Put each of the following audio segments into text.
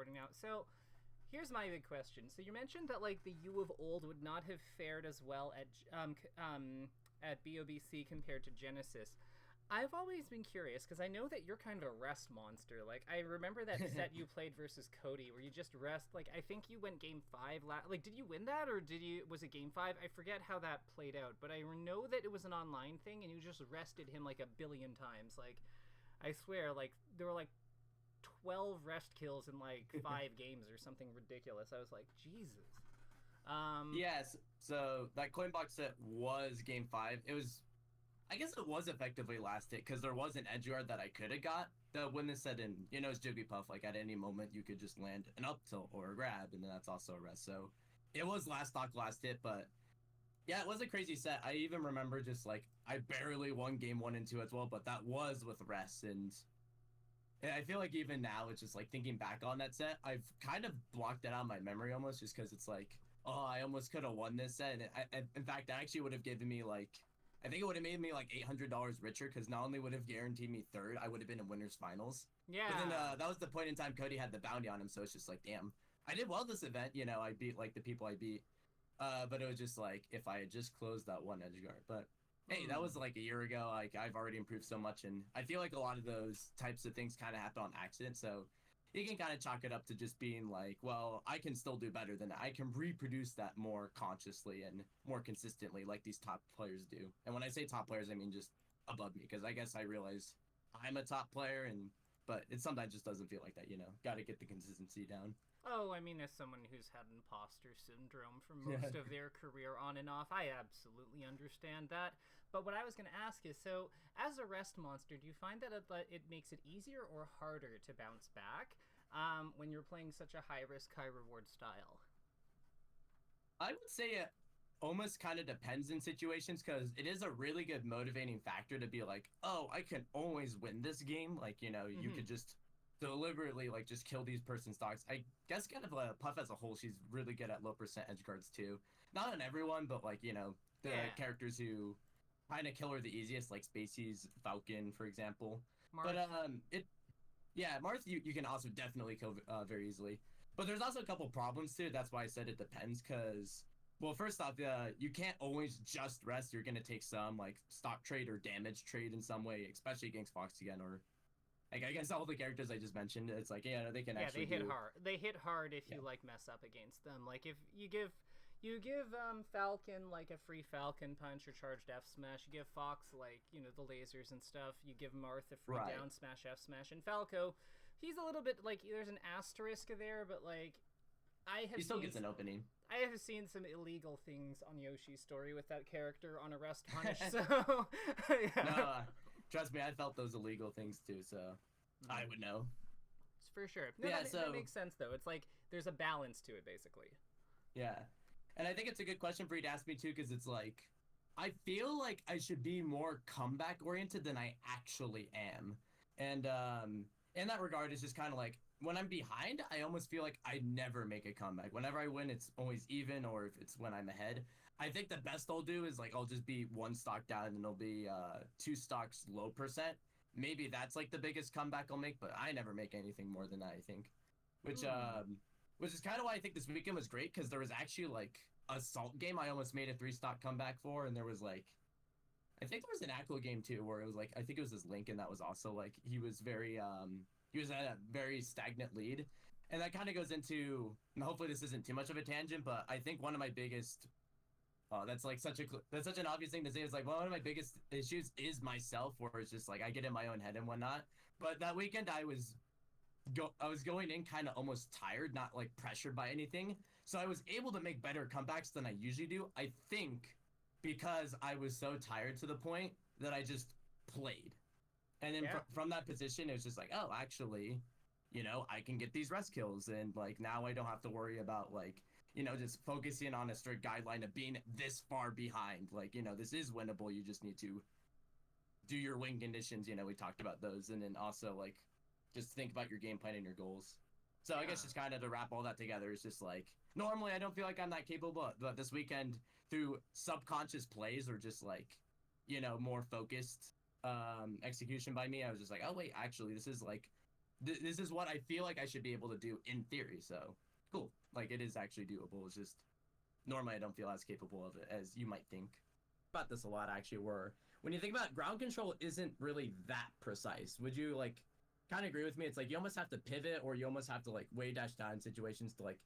recording now. So, here's my big question. So you mentioned that like the you of old would not have fared as well at BOBC compared to Genesis. I've always been curious because I know that you're kind of a rest monster. Like I remember that set you played versus Cody, where you just rest. Like I think you went game 5. Like did you win that or was it game 5? I forget how that played out, but I know that it was an online thing and you just rested him like a billion times. Like I swear, like there were like 12 rest kills in like 5 games or something ridiculous. I was like, Jesus. Yes. So that coin box set was game 5. It was, I guess it was effectively last hit because there was an edge guard that I could have got that when this set in, it's Jigglypuff. Like at any moment you could just land an up tilt or a grab, and then that's also a rest. So it was last stock, last hit, but yeah, it was a crazy set. I even remember just like I barely won game 1 and 2 as well, but that was with rest. And I feel like even now, it's just like thinking back on that set, I've kind of blocked it out of my memory almost just because it's like, oh, I almost could have won this set. And in fact, that actually would have given me like, I think it would have made me like $800 richer because not only would have guaranteed me third, I would have been in winners finals. Yeah. But then that was the point in time Cody had the bounty on him, so it's just like, damn, I did well this event. I beat like the people I beat. But it was just like if I had just closed that one edge guard. But hey, that was like a year ago. Like I've already improved so much, and I feel like a lot of those types of things kind of happen on accident. So you can kind of chalk it up to just being like, well, I can still do better than that. I can reproduce that more consciously and more consistently, like these top players do. And when I say top players, I mean just above me, because I guess I realize I'm a top player, but it sometimes just doesn't feel like that. Got to get the consistency down. Oh, I mean, as someone who's had imposter syndrome for most of their career on and off, I absolutely understand that. But what I was going to ask is, so as a rest monster, do you find that it makes it easier or harder to bounce back when you're playing such a high-risk, high-reward style? I would say it almost kind of depends in situations, because it is a really good motivating factor to be like, oh, I can always win this game. Like, you could just deliberately like just kill these person stocks. I guess kind of Puff as a whole, she's really good at low percent edge guards too. Not on everyone, but like the characters who kind of kill her the easiest, like Spacey's Falcon, for example. Marth. But Marth you can also definitely kill very easily. But there's also a couple problems too. That's why I said it depends, because well, first off, you can't always just rest. You're gonna take some like stock trade or damage trade in some way, especially against Fox again, or like I guess all the characters I just mentioned. It's like they can actually they hit hard. They hit hard if you like mess up against them. Like if you give Falcon like a free Falcon punch or charged F smash. You give Fox like the lasers and stuff. You give Marth a free down smash F smash. And Falco, he's a little bit like there's an asterisk there, but like he still gets an opening. I have seen some illegal things on Yoshi's story with that character on a rest punish. So no, trust me, I felt those illegal things too, so I would know. For sure. No, that makes sense, though. It's like there's a balance to it, basically. Yeah. And I think it's a good question for you to ask me, too, because it's like, I feel like I should be more comeback-oriented than I actually am. And in that regard, it's just kind of like, when I'm behind, I almost feel like I never make a comeback. Whenever I win, it's always even, or if it's when I'm ahead. I think the best I'll do is like I'll just be 1 stock down and it'll be 2 stocks low percent. Maybe that's like the biggest comeback I'll make, but I never make anything more than that, I think. Which is kind of why I think this weekend was great, because there was actually like a Salt game I almost made a 3-stock comeback for, and there was like, I think there was an Aqua game too where it was like, I think it was this Lincoln that was also like, he was at a very stagnant lead. And that kind of goes into, and hopefully this isn't too much of a tangent, but I think one of my biggest that's such an obvious thing to say. Is like one of my biggest issues is myself, where it's just like I get in my own head and whatnot. But that weekend I was going in kind of almost tired, not like pressured by anything. So I was able to make better comebacks than I usually do. I think because I was so tired to the point that I just played. And then from that position, it was just like, oh, actually, I can get these rest kills, and like now I don't have to worry about like just focusing on a strict guideline of being this far behind. Like, this is winnable. You just need to do your win conditions. We talked about those. And then also, like, just think about your game plan and your goals. So I guess just kind of to wrap all that together, it's just like, normally I don't feel like I'm that capable, but this weekend, through subconscious plays or just like, more focused execution by me, I was just like, oh, wait, actually, this is like this is what I feel like I should be able to do in theory. So cool. Like it is actually doable. It's just normally I don't feel as capable of it as you might think. About this a lot actually. Where when you think about ground control, isn't really that precise. Would you like kind of agree with me? It's like you almost have to pivot, or you almost have to like way dash down situations to like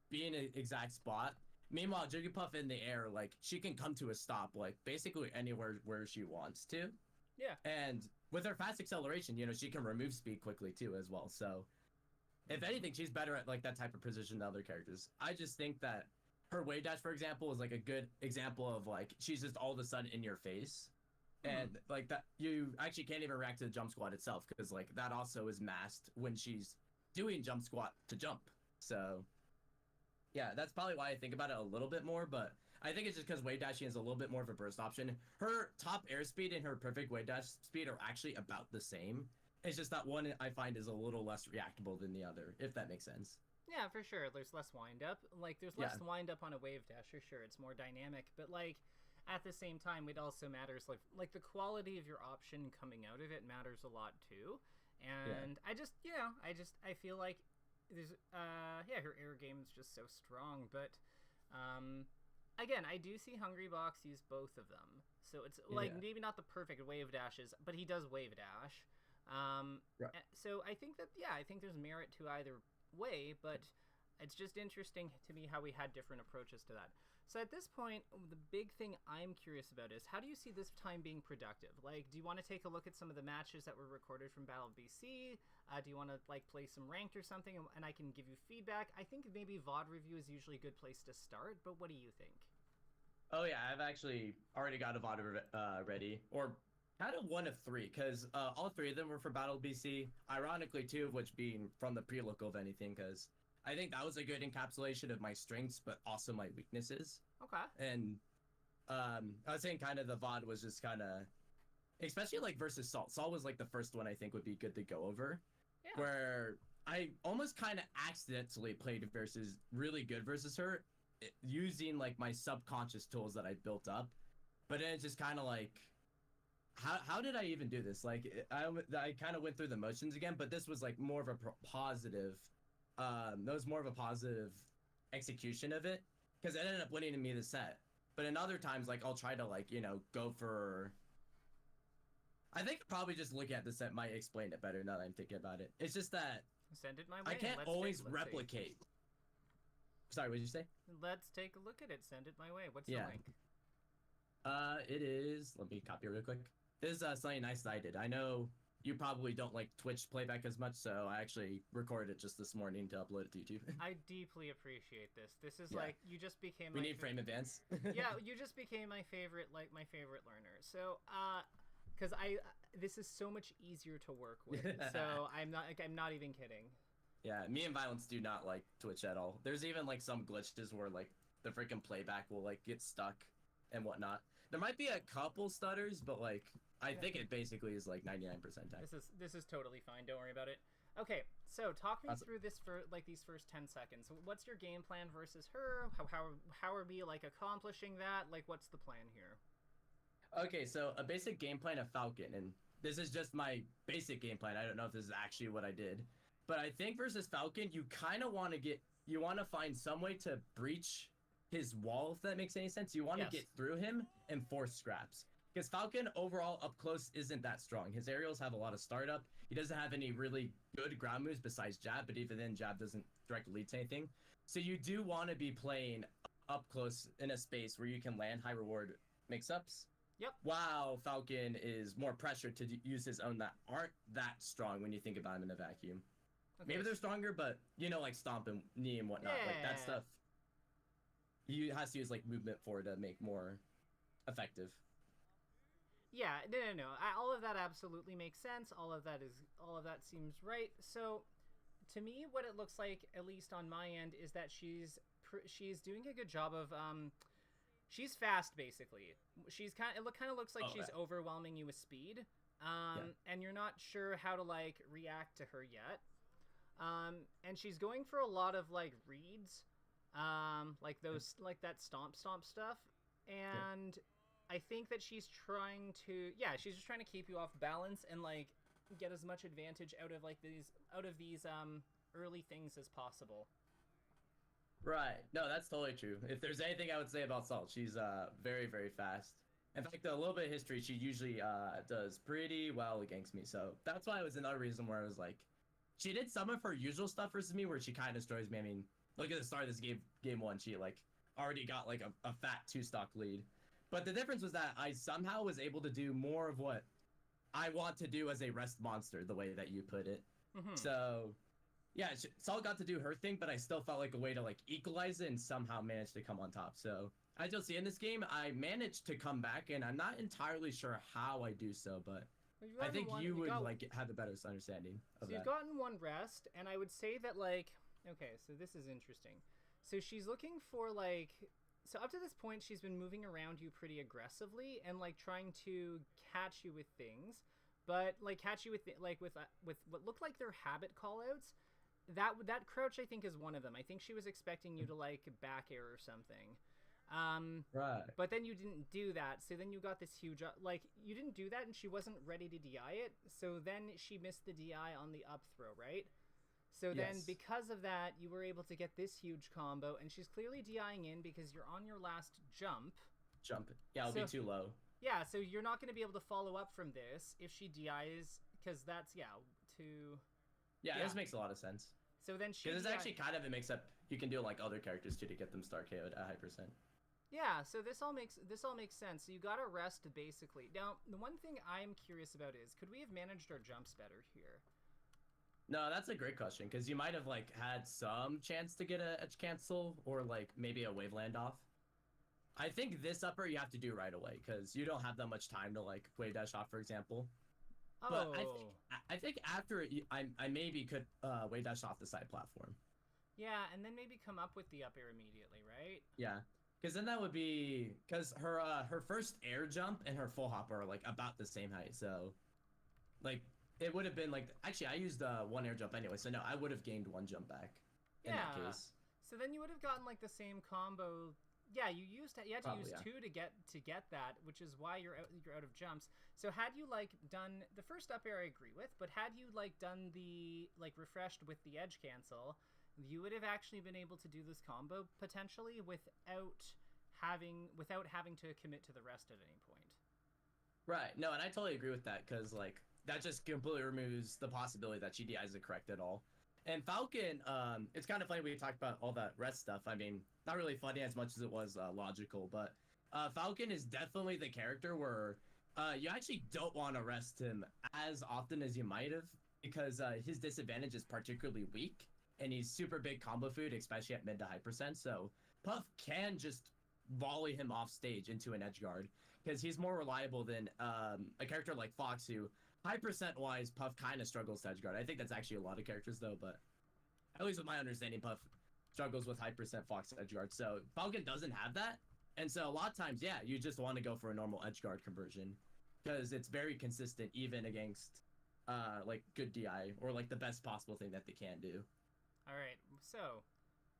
be in an exact spot. Meanwhile, Jigglypuff in the air, like she can come to a stop like basically anywhere where she wants to. Yeah. And with her fast acceleration, you know, she can remove speed quickly too as well. So if anything, she's better at like that type of precision than other characters. I just think that her wave dash, for example, is like a good example of like she's just all of a sudden in your face. And like that, you actually can't even react to the jump squat itself because like that also is masked when she's doing jump squat to jump. So yeah, that's probably why I think about it a little bit more, but I think it's just because wave dashing is a little bit more of a burst option. Her top airspeed and her perfect wave dash speed are actually about the same. It's just that one I find is a little less reactable than the other, if that makes sense. Yeah, for sure. There's less wind up. Like, there's less wind up on a wave dash, for sure. It's more dynamic. But, like, at the same time, it also matters, like the quality of your option coming out of it matters a lot, too. And I just, you know, I feel like there's, her air game is just so strong. But, again, I do see Hungrybox use both of them. So it's, like, maybe not the perfect wave dashes, but he does wave dash. So I think that, I think there's merit to either way, but it's just interesting to me how we had different approaches to that. So at this point, the big thing I'm curious about is how do you see this time being productive? Like, do you want to take a look at some of the matches that were recorded from Battle of BC? Do you want to like play some ranked or something, and I can give you feedback? I think maybe VOD review is usually a good place to start, but what do you think? Oh yeah, I've actually already got a VOD ready, or kind of one of three, because all three of them were for Battle BC. Ironically, two of which being from the pre-look of anything, because I think that was a good encapsulation of my strengths, but also my weaknesses. Okay. And I was saying kind of the VOD was just kind of, especially like versus Salt. Salt was like the first one I think would be good to go over. Yeah. Where I almost kind of accidentally played versus really good versus her, using like my subconscious tools that I built up. But then it's just kind of like, how did I even do this? Like, I kind of went through the motions again, but this was like more of a positive, that was more of a positive execution of it, because it ended up winning me the set. But in other times, like, I'll try to, like, you know, go for, I think probably just looking at the set might explain it better now that I'm thinking about it. It's just that send it my way. I can't always replicate. Sorry, what did you say? Let's take a look at it. Send it my way. What's the link? It is, let me copy it real quick. This is something nice that I did. I know you probably don't like Twitch playback as much, so I actually recorded it just this morning to upload it to YouTube. I deeply appreciate this. This is like, you just became we need frame advance. Yeah, you just became my favorite learner. So, because this is so much easier to work with. So I'm not even kidding. Yeah, me and Violence do not like Twitch at all. There's even like some glitches where like the freaking playback will like get stuck and whatnot. There might be a couple stutters, but like I think it basically is like 99% time. This is totally fine. Don't worry about it. Okay, so talk me through this for like these first 10 seconds. What's your game plan versus her? How are we like accomplishing that? Like, what's the plan here? Okay, so a basic game plan of Falcon, and this is just my basic game plan. I don't know if this is actually what I did, but I think versus Falcon, you kind of want to find some way to breach his wall, if that makes any sense. You want to get through him and force scraps. Because Falcon overall up close isn't that strong. His aerials have a lot of startup. He doesn't have any really good ground moves besides jab, but even then jab doesn't directly lead to anything. So you do want to be playing up close in a space where you can land high reward mix-ups. Yep. Wow, Falcon is more pressured to use his own that aren't that strong when you think about him in a vacuum. Okay. Maybe they're stronger, but you know, like Stomp and Knee and whatnot, like that stuff. He has to use like movement for it to make more effective. Yeah, no. All of that absolutely makes sense. All of that seems right. So, to me, what it looks like, at least on my end, is that she's doing a good job of she's fast basically. She's kind of looks like she's overwhelming you with speed, and you're not sure how to like react to her yet. And she's going for a lot of like reads, like those like that stomp stuff, and. I think that she's trying to, she's just trying to keep you off balance and, like, get as much advantage out of these early things as possible. Right. No, that's totally true. If there's anything I would say about Salt, she's very, very fast. In fact, a little bit of history, she usually does pretty well against me. So that's why it was another reason where I was like, she did some of her usual stuff versus me where she kind of destroys me. I mean, look at the start of this game one, she like already got like a fat 2-stock lead. But the difference was that I somehow was able to do more of what I want to do as a rest monster, the way that you put it. Mm-hmm. So yeah, Salt got to do her thing, but I still felt like a way to like equalize it and somehow managed to come on top. So I still see in this game, I managed to come back, and I'm not entirely sure how I do so, but I think you would like have the better understanding of that. You've gotten one rest, and I would say that like, okay, so this is interesting. So she's looking for like, so up to this point, she's been moving around you pretty aggressively and like trying to catch you with things, but like catch you with what look like they're habit callouts. That crouch, I think, is one of them. I think she was expecting you to like back air or something. Right. But then you didn't do that, so then you got this huge like you didn't do that, and she wasn't ready to DI it. So then she missed the DI on the up throw, right? So then because of that, you were able to get this huge combo, and she's clearly DIing in because you're on your last jump. Yeah, it'll be too low. Yeah, so you're not going to be able to follow up from this if she DIs, because that's too. Yeah, this makes a lot of sense. So then she. Because it's actually kind of, it makes up. You can do like other characters too to get them star KO'd at high percent. Yeah, so this all makes sense. So you got to rest basically. Now, the one thing I'm curious about is, could we have managed our jumps better here? No, that's a great question, because you might have like had some chance to get a edge cancel or like maybe a wave land off. I think this upper you have to do right away because you don't have that much time to like wave dash off, for example. Oh. But I think after it, I maybe could wave dash off the side platform. Yeah, and then maybe come up with the up air immediately, right? Yeah, because then that would be because her first air jump and her full hop are like about the same height, so like it would have been like actually I used one air jump anyway, so no, I would have gained one jump back in that case. So then you would have gotten like the same combo. Yeah, you had to use two to get that, which is why you're out of jumps. So had you like done the first up air, I agree with, but had you like done the like refreshed with the edge cancel, you would have actually been able to do this combo potentially without having to commit to the rest at any point. Right. No, and I totally agree with that because like that just completely removes the possibility that GDI isn't correct at all. And Falcon, it's kind of funny we talked about all that rest stuff. I mean, not really funny as much as it was logical, but Falcon is definitely the character where you actually don't want to rest him as often as you might have because his disadvantage is particularly weak, and he's super big combo food, especially at mid to high percent. So Puff can just volley him off stage into an edge guard because he's more reliable than a character like Fox, who high percent wise, Puff kind of struggles to edge guard. I think that's actually a lot of characters though, but at least with my understanding, Puff struggles with high percent Fox edge guard. So Falcon doesn't have that, and so a lot of times, yeah, you just want to go for a normal edge guard conversion because it's very consistent even against like good DI or like the best possible thing that they can do. All right, so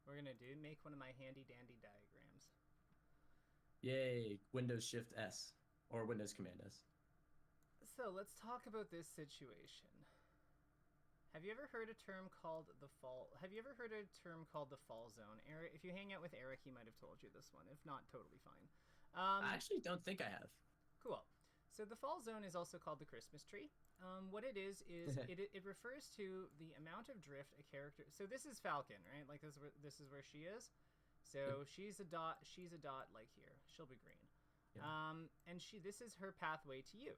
we're gonna make one of my handy dandy diagrams. Yay! Windows Shift S or Windows Command S. So let's talk about this situation. Have you ever heard a term called the fall? Have you ever heard a term called the fall zone? Eric, if you hang out with Eric, he might have told you this one. If not, totally fine. I actually don't think I have. Cool. So the fall zone is also called the Christmas tree. What it is it refers to the amount of drift a character. So this is Falcon, right? Like this is where she is. So she's a dot. She's a dot like here. She'll be green. Yeah. And this is her pathway to you.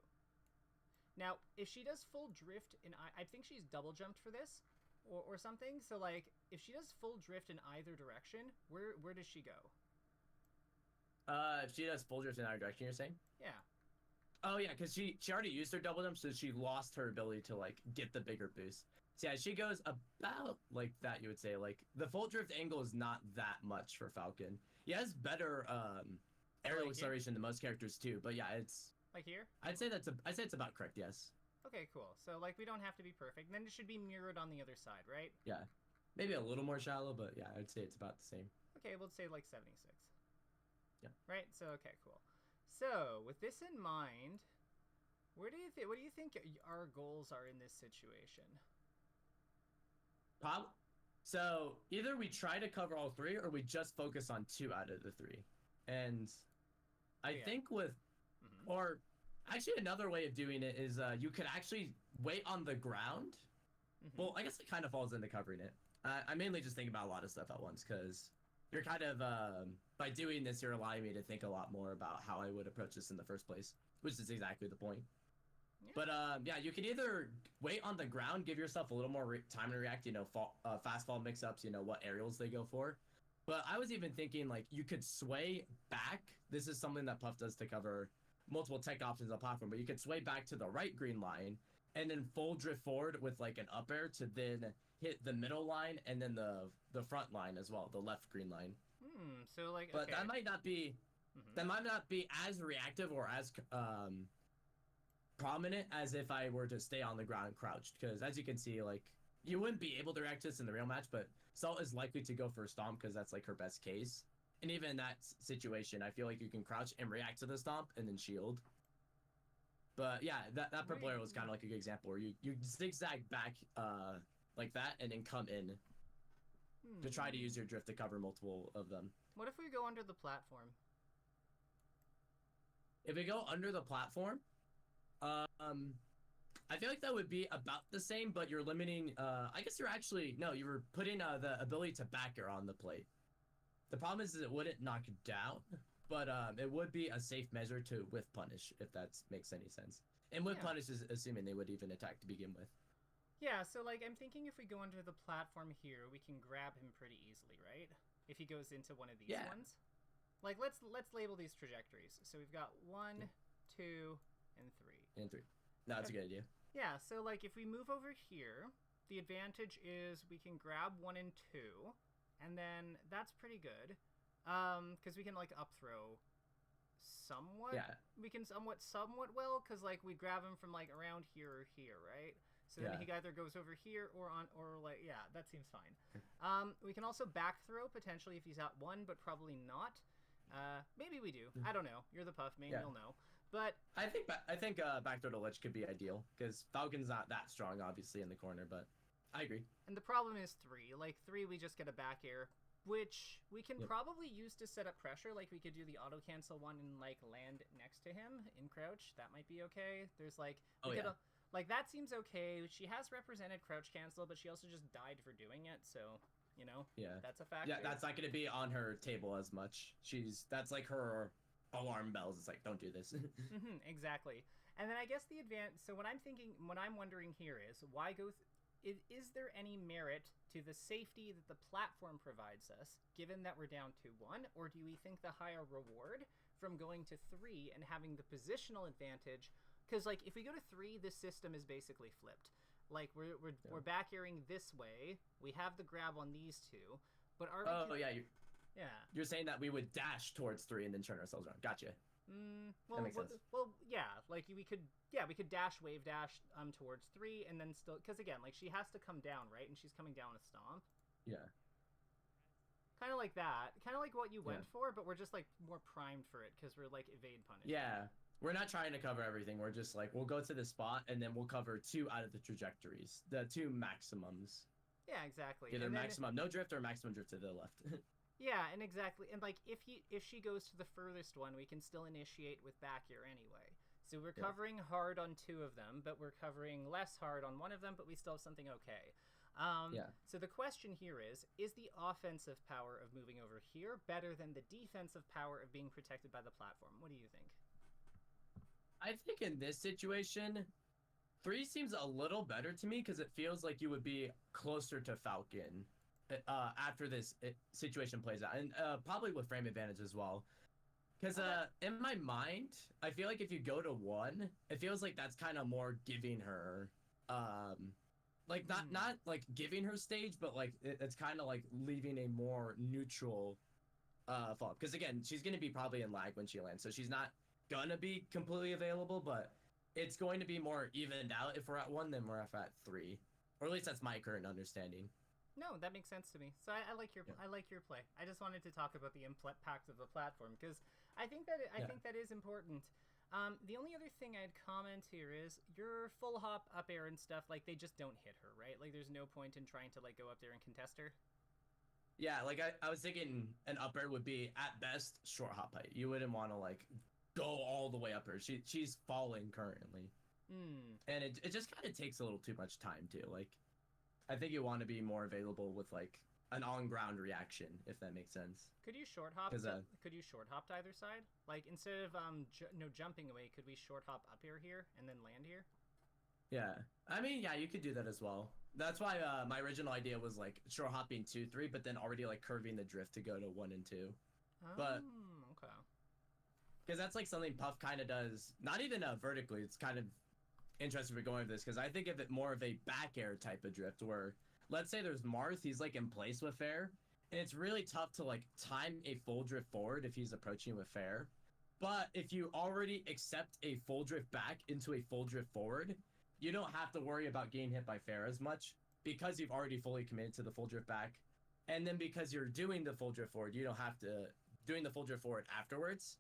Now, if she does full drift I think she's double jumped for this, or something. So like, if she does full drift in either direction, where does she go? If she does full drift in either direction, you're saying? Yeah. Oh yeah, because she already used her double jump, so she lost her ability to like get the bigger boost. So yeah, she goes about like that. You would say like the full drift angle is not that much for Falcon. He has better aerial acceleration than most characters too, but yeah, it's. Like here? I'd say it's about correct, yes. Okay, cool. So, like, we don't have to be perfect. Then it should be mirrored on the other side, right? Yeah. Maybe a little more shallow, but yeah, I'd say it's about the same. Okay, we'll say, like, 76. Yeah. Right? So, okay, cool. So, with this in mind, What do you think our goals are in this situation? So either we try to cover all 3, or we just focus on 2 out of the 3. And I think with, or actually another way of doing it is you could actually wait on the ground. Well, I guess it kind of falls into covering it. I mainly just think about a lot of stuff at once, because you're kind of, by doing this, you're allowing me to think a lot more about how I would approach this in the first place, which is exactly the point. Yeah. But yeah, you can either wait on the ground, give yourself a little more time to react, fast fall mix-ups, what aerials they go for. But I was even thinking, like, you could sway back. This is something that Puff does to cover multiple tech options on platform, but you could sway back to the right green line and then full drift forward with, like, an up air to then hit the middle line and then the front line as well, the left green line. So, like, but that might not be as reactive or as prominent as if I were to stay on the ground crouched, because as you can see, like, you wouldn't be able to react to this in the real match, but Salt is likely to go for a stomp because that's like her best case. And even in that situation, I feel like you can crouch and react to the stomp and then shield. But yeah, that purple arrow was kind of like a good example where you zigzag back like that and then come in to try to use your drift to cover multiple of them. What if we go under the platform? If we go under the platform, I feel like that would be about the same, but you're limiting, I guess you're actually, no, you were putting the ability to back air on the plate. The problem is it wouldn't knock you down, but it would be a safe measure to whiff punish, if that makes any sense. And whiff punish is assuming they would even attack to begin with. Yeah, so, like, I'm thinking if we go under the platform here, we can grab him pretty easily, right? If he goes into one of these ones. Like, let's label these trajectories. So we've got 1, 2, and 3. And 3. No, that's a good idea. Yeah, so, like, if we move over here, the advantage is we can grab 1 and 2, and then that's pretty good. Because we can, like, up throw somewhat. Yeah. We can somewhat well, because, like, we grab him from, like, around here or here, right? So then he either goes over here or like, yeah, that seems fine. We can also back throw, potentially, if he's at 1, but probably not. Maybe we do. I don't know. You're the Puff main, you'll know. But I think back throw to ledge could be ideal, because Falcon's not that strong, obviously, in the corner, but I agree. And the problem is 3. Like, 3, we just get a back air, which we can probably use to set up pressure. Like, we could do the auto cancel one and, like, land next to him in crouch. That might be okay. There's, like, like, that seems okay. She has represented crouch cancel, but she also just died for doing it, so, that's a factor. Yeah, that's not going to be on her table as much. That's like her alarm bells. It's like, don't do this. Exactly. And then I guess so what I'm wondering here is, why go, is there any merit to the safety that the platform provides us, given that we're down to 1, or do we think the higher reward from going to 3 and having the positional advantage? Because, like, if we go to 3, this system is basically flipped. Like, we're back airing this way. We have the grab on these 2, but are we? You're saying that we would dash towards 3 and then turn ourselves around. Gotcha. Well, that makes sense. Well, yeah. Like, we could dash, wave dash towards 3, and then still, because again, like, she has to come down, right? And she's coming down a stomp. Yeah. Kind of like that. Kind of like what you went for, but we're just, like, more primed for it because we're, like, evade punish. Yeah. We're not trying to cover everything. We're just like, we'll go to the spot and then we'll cover 2 out of the trajectories, the 2 maximums. Yeah, exactly. Either maximum no drift or maximum drift to the left. Yeah, and exactly. And, like, if she goes to the furthest one, we can still initiate with back air anyway. So we're covering hard on 2 of them, but we're covering less hard on 1 of them, but we still have something okay. So the question here is the offensive power of moving over here better than the defensive power of being protected by the platform? What do you think? I think in this situation, 3 seems a little better to me because it feels like you would be closer to Falcon after this situation plays out, and probably with frame advantage as well. Because in my mind, I feel like if you go to 1, it feels like that's kind of more giving her, like not like giving her stage, but like it's kind of like leaving a more neutral fall. Because again, she's going to be probably in lag when she lands, so she's not gonna be completely available, but it's going to be more evened out if we're at 1 than we're at 3, or at least that's my current understanding. No, that makes sense to me. So I like your play. I just wanted to talk about the impact of the platform because I think that is important. The only other thing I'd comment here is your full hop up air and stuff, like, they just don't hit her, right? Like, there's no point in trying to, like, go up there and contest her. Yeah, like I was thinking an up air would be at best short hop height. You wouldn't want to like go all the way up her. She's falling currently, and it just kind of takes a little too much time too. Like, I think you want to be more available with like an on ground reaction, if that makes sense. Could you short hop? Could you short hop to either side? Like, instead of jumping away, could we short hop up here and then land here? Yeah, I mean, yeah, you could do that as well. That's why my original idea was like short hopping 2-3, but then already like curving the drift to go to 1 and 2. But okay, because that's like something Puff kind of does, not even vertically. It's kind of interesting for going with this because I think of it more of a back air type of drift where, let's say there's Marth, he's like in place with Fair, and it's really tough to like time a full drift forward if he's approaching with Fair. But if you already accept a full drift back into a full drift forward, you don't have to worry about getting hit by Fair as much because you've already fully committed to the full drift back. And then because you're doing the full drift forward, you don't have to doing the full drift forward afterwards.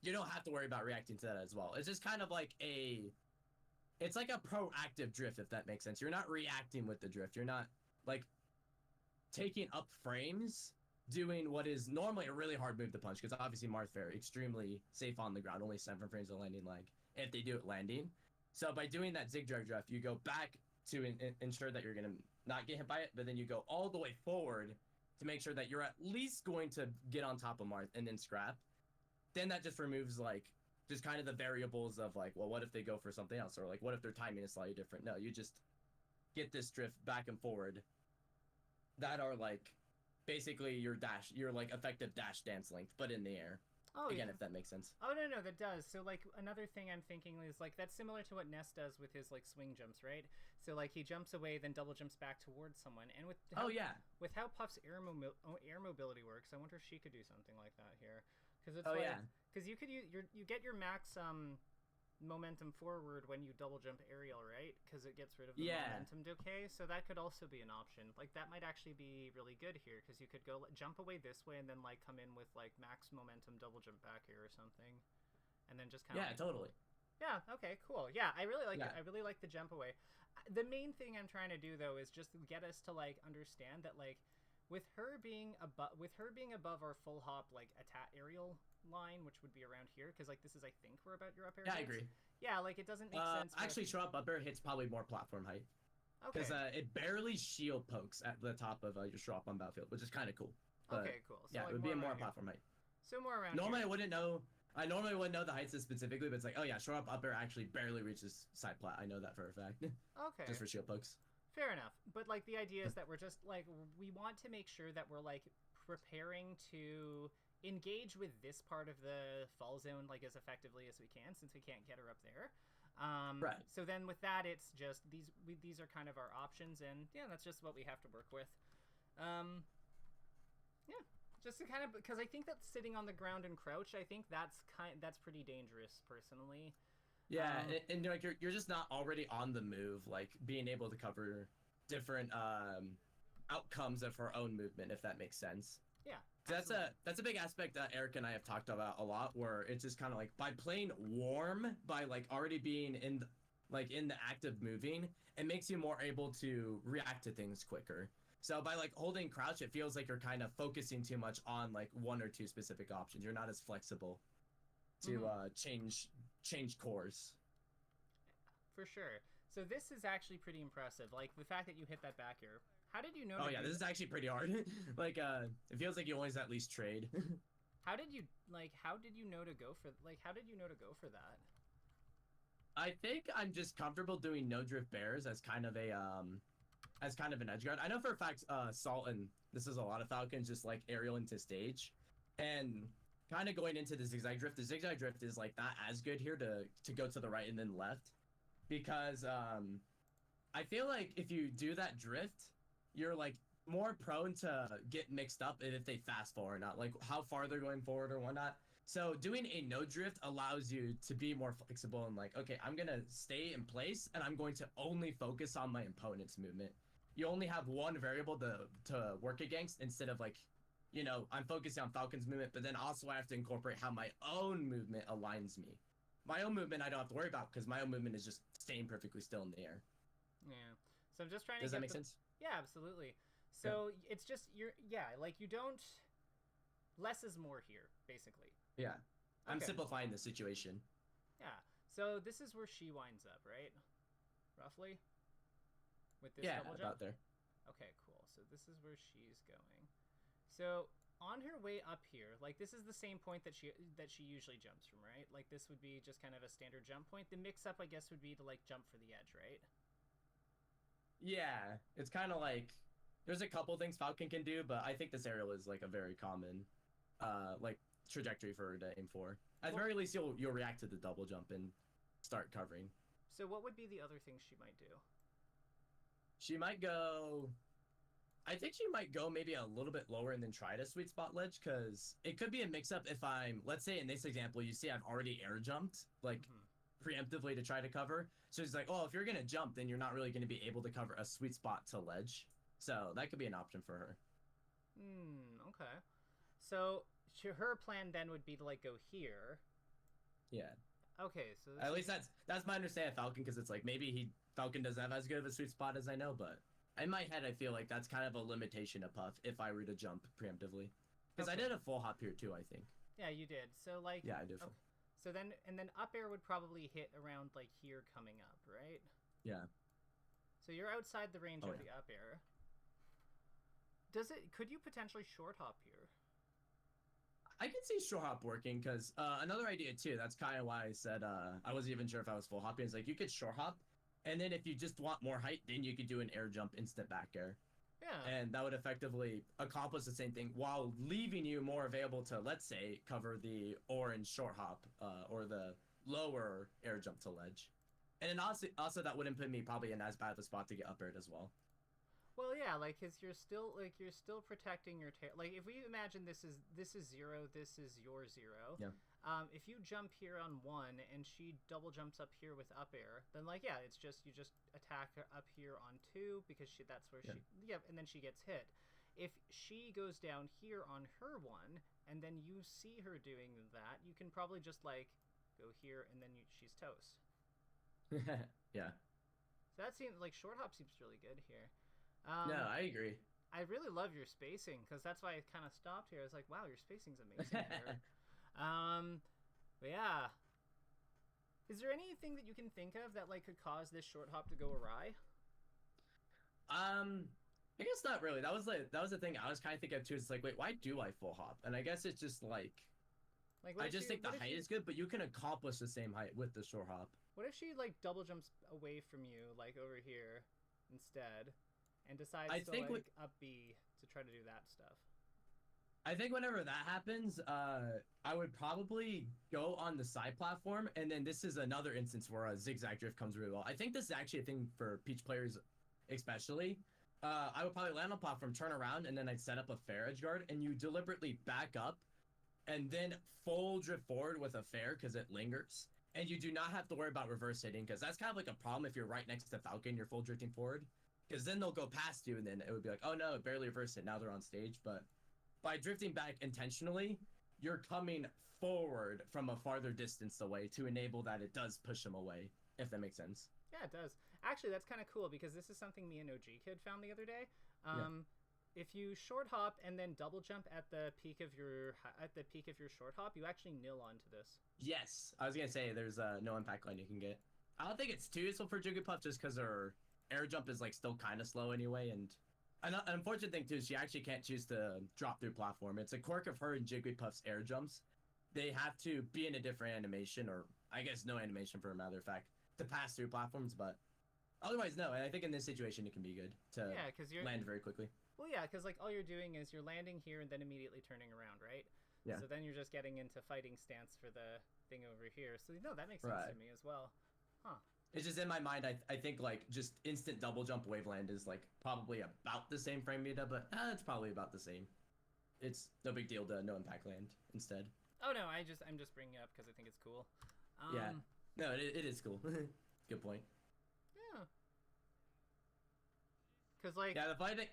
You don't have to worry about reacting to that as well. It's just kind of like it's like a proactive drift, if that makes sense. You're not reacting with the drift. You're not like taking up frames, doing what is normally a really hard move to punch because obviously Marth Fair extremely safe on the ground, only 7 frames of landing lag if they do it landing. So by doing that zigzag drift, you go back to ensure that you're going to not get hit by it, but then you go all the way forward to make sure that you're at least going to get on top of Marth and then scrap. Then that just removes, like, just kind of the variables of, like, well, what if they go for something else? Or, like, what if their timing is slightly different? No, you just get this drift back and forward that are, like, basically your like, effective dash dance length, but in the air. Oh, Again, yeah. if that makes sense. Oh, no, that does. So, like, another thing I'm thinking is, like, that's similar to what Ness does with his, like, swing jumps, right? So, like, he jumps away, then double jumps back towards someone. And with how, with how Puff's air mobility works, I wonder if she could do something like that here. Because it's because you could you get your max momentum forward when you double jump aerial, right? Because it gets rid of the momentum decay. So that could also be an option. Like, that might actually be really good here because you could go jump away this way and then like come in with like max momentum double jump back here or something, and then just kind of totally. Yeah. Okay. Cool. Yeah. I really like it. I really like the jump away. The main thing I'm trying to do though is just get us to like understand that like with her being above our full hop like attack aerial line, which would be around here, because like this is I think we're about your up air. Yeah, I agree. Yeah, like it doesn't make sense. Actually, show up air hits probably more platform height. Okay. Because it barely shield pokes at the top of your show up on battlefield, which is kind of cool. But, okay, cool. So yeah, like it would be more platform height. So more around. Normally, here. I normally wouldn't know the heights specifically, but it's like, oh yeah, show up air actually barely reaches side plat. I know that for a fact. Okay. Just for shield pokes. Fair enough. But like the idea is that we're just like we want to make sure that we're like preparing to engage with this part of the fall zone like as effectively as we can, since we can't get her up there. Right. So then with that, it's just these are kind of our options, and yeah, that's just what we have to work with. Yeah, just to kind of, because I think that sitting on the ground and crouch, I think that's pretty dangerous personally. Yeah, and like you're just not already on the move, like being able to cover different outcomes of her own movement, if that makes sense. Yeah. That's a big aspect that Eric and I have talked about a lot, where it's just kind of like by playing warm, by like already being in the act of moving, it makes you more able to react to things quicker. So by like holding crouch, it feels like you're kind of focusing too much on like one or two specific options. You're not as flexible to change course. For sure. So this is actually pretty impressive. Like the fact that you hit that back air. How did you know? Oh yeah, this is actually pretty hard. Like it feels like you always at least trade. How did you know to go for that? I think I'm just comfortable doing no drift bears as kind of an edge guard. I know for a fact Salt, and this is a lot of Falcons, just like aerial into stage, and kind of going into the zigzag drift. The zigzag drift is like not as good here to go to the right and then left, because I feel like if you do that drift, you're like more prone to get mixed up if they fast forward or not, like how far they're going forward or whatnot. So doing a no drift allows you to be more flexible and like, okay, I'm gonna stay in place and I'm going to only focus on my opponent's movement. You only have one variable to work against, instead of like, you know, I'm focusing on Falcon's movement, but then also I have to incorporate how my own movement aligns me. my own movement I don't have to worry about because my own movement is just staying perfectly still in the air. Yeah. So I'm just trying to Does that make sense? Yeah, absolutely. So it's just like you don't. Less is more here, basically. Yeah. I'm Okay. simplifying the situation. Yeah. So this is where she winds up, right? Roughly. With this Yeah, double jump. about there. Okay, cool. So this is where she's going. So on her way up here, like this is the same point that she usually jumps from, right? Like this would be just kind of a standard jump point. The mix-up, I guess, would be to like jump for the edge, right? Yeah, it's kind of like there's a couple things Falcon can do, but I think this aerial is like a very common, like trajectory for her to aim for. At the very least, you'll react to the double jump and start covering. So what would be the other things she might do? She might go. I think she might go maybe a little bit lower and then try to sweet spot ledge, because it could be a mix-up if I'm, let's say in this example, you see I've already air jumped, like preemptively to try to cover. So it's like, oh, if you're going to jump, then you're not really going to be able to cover a sweet spot to ledge. So that could be an option for her. Okay. So her plan then would be to like go here. Yeah. Okay, so at least that's my understanding of Falcon, because it's like maybe Falcon doesn't have as good of a sweet spot as I know, but in my head I feel like that's kind of a limitation of Puff if I were to jump preemptively. Because I did a full hop here too, I think. Yeah, you did. So like yeah, I did. Okay. So then up air would probably hit around like here coming up, right? Yeah. So you're outside the range of the up air. Could you potentially short hop here? I can see short hop working, because another idea too, that's kind of why I said I wasn't even sure if I was full hopping. It's like you could short hop, and then if you just want more height, then you could do an air jump instant back air. Yeah. And that would effectively accomplish the same thing while leaving you more available to, let's say, cover the orange short hop or the lower air jump to ledge. And then also that wouldn't put me probably in as bad of a spot to get up aired as well. Well, yeah, like, cause you're still protecting your tail. Like, if we imagine this is 0, this is your 0. Yeah. If you jump here on 1 and she double jumps up here with up air, then like it's just you just attack her up here on 2 because that's where and then she gets hit. If she goes down here on her 1 and then you see her doing that, you can probably just like go here and then she's toast. Yeah. So that seems like short hop seems really good here. No, I agree. I really love your spacing, because that's why I kind of stopped here. I was like, wow, your spacing's amazing here. But yeah. Is there anything that you can think of that like could cause this short hop to go awry? I guess not really. That was the thing I was kind of thinking of too. It's like, wait, why do I full hop? And I guess it's just like I just think the height is good, but you can accomplish the same height with the short hop. What if she like double jumps away from you, like over here instead? And decides to up B to try to do that stuff. I think whenever that happens, I would probably go on the side platform, and then this is another instance where a zigzag drift comes really well. I think this is actually a thing for Peach players especially. I would probably land on platform, turn around, and then I'd set up a fair edge guard, and you deliberately back up, and then full drift forward with a fair because it lingers. And you do not have to worry about reverse hitting, because that's kind of like a problem if you're right next to Falcon, you're full drifting forward. Because then they'll go past you, and then it would be like, oh no, it barely reversed it, now they're on stage. But by drifting back intentionally, you're coming forward from a farther distance away to enable that it does push them away, if that makes sense. Yeah, it does. Actually, that's kind of cool, because this is something me and OG Kid found the other day. If you short hop and then double jump at the peak of your short hop, you actually nil onto this. Yes, I was gonna say there's no impact line you can get. I don't think it's too useful for Jigglypuff just because her air jump is like still kind of slow anyway, and an unfortunate thing too is she actually can't choose to drop through platform. It's a quirk of her and Jigglypuff's air jumps. They have to be in a different animation, or I guess no animation for a matter of fact, to pass through platforms, but otherwise no. And I think in this situation it can be good to land very quickly. Well, yeah, because like all you're doing is you're landing here and then immediately turning around, right? Yeah. So then you're just getting into fighting stance for the thing over here. So no, that makes sense to me as well. Huh. It's just in my mind, I think like just instant double jump waveland is like probably about the same frame meta, but it's probably about the same. It's no big deal to no impact land instead. Oh no, I'm just bringing it up because I think it's cool. Yeah. No, it is cool. Good point. Yeah. Because like the funny thing.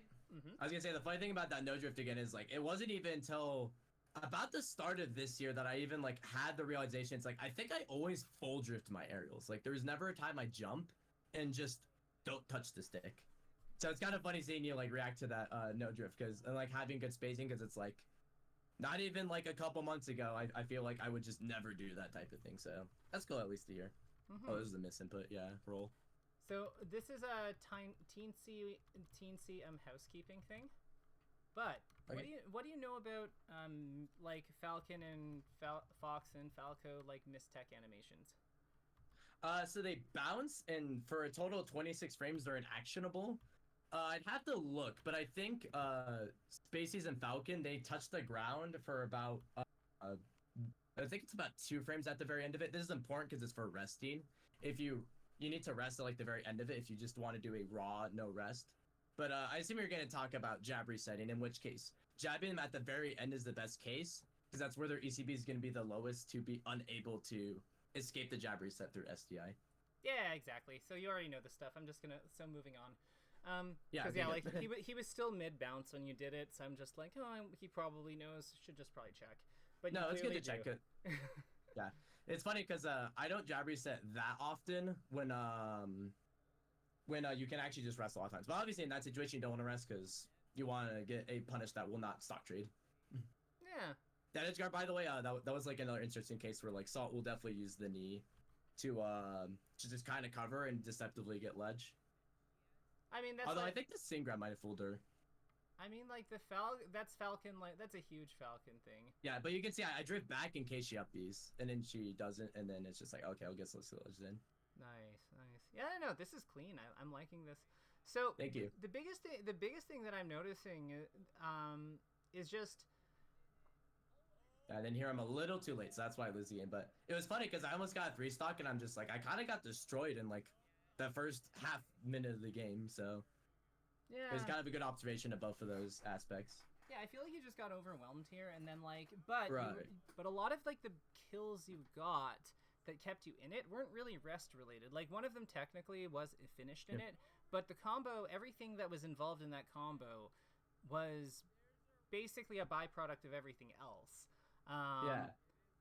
I was gonna say the funny thing about that no drift again is like it wasn't even until about the start of this year that I even like had the realization. It's like I think I always full drift my aerials. Like there's never a time I jump and just don't touch the stick. So it's kind of funny seeing you like react to that no drift because and like having good spacing because it's like not even like a couple months ago I feel like I would just never do that type of thing. So that's cool at least a year. Oh, this is a miss input. Yeah, roll. So this is a teensy housekeeping thing, but Okay. what do you know about like Falcon and Fox and Falco like mistech animations? So they bounce, and for a total of 26 frames, they're inactionable. I'd have to look, but I think Spacies and Falcon, they touch the ground for about, I think it's about 2 frames at the very end of it. This is important because it's for resting. If you need to rest at like the very end of it if you just want to do a raw, no rest. But I assume you're going to talk about jab resetting, in which case, jabbing them at the very end is the best case, because that's where their ECB is going to be the lowest to be unable to escape the jab reset through SDI. Yeah, exactly. So you already know the stuff. I'm just gonna moving on. Yeah, because like he was still mid bounce when you did it, so I'm just like, oh, he probably knows. Should just probably check. But no, it's good to do. check it. Yeah, it's funny because I don't jab reset that often when you can actually just rest a lot of times. But obviously in that situation you don't want to rest because you want to get a punish that will not stock trade. Yeah. That edge guard, by the way, that was like another interesting case where like Salt will definitely use the knee to just kind of cover and deceptively get ledge. I mean, that's although like, I think the Sing grab might have fooled her. I mean, like that's Falcon, like that's a huge Falcon thing. Yeah, but you can see I drift back in case she up Bs, and then she doesn't, and then it's just like okay, I'll get some ledge in. Nice. Yeah, no, this is clean. I'm liking this. So thank you. The biggest thing that I'm noticing is just. And then here I'm a little too late, so that's why I lose the game. But it was funny because I almost got a 3-stock, and I'm just like, I kind of got destroyed in like the first half minute of the game. So yeah, it was kind of a good observation of both of those aspects. Yeah, I feel like you just got overwhelmed here, and then like, but right. But a lot of like the kills you got that kept you in it weren't really rest related. Like one of them technically was finished in it, but the combo, everything that was involved in that combo, was basically a byproduct of everything else. Yeah.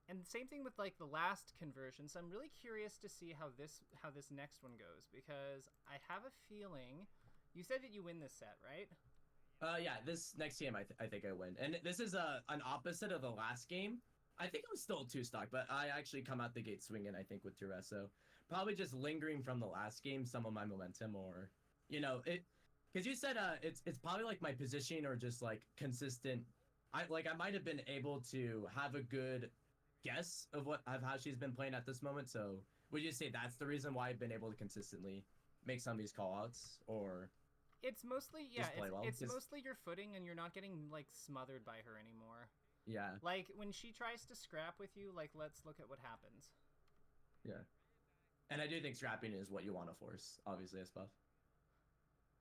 And same thing with like the last conversion. So I'm really curious to see how this next one goes, because I have a feeling you said that you win this set, right? Yeah, this next game I think I win. And this is an opposite of the last game. I think it was still a 2-stock, but I actually come out the gate swinging, I think, with 2 rest. So probably just lingering from the last game some of my momentum, or it because you said it's probably like my positioning or just like consistent. I might have been able to have a good guess of how she's been playing at this moment. So would you say that's the reason why I've been able to consistently make some of these call outs, or it's mostly well? It's mostly your footing, and you're not getting like smothered by her anymore. Yeah. Like when she tries to scrap with you, like let's look at what happens. Yeah. And I do think scrapping is what you want to force, obviously, as buff.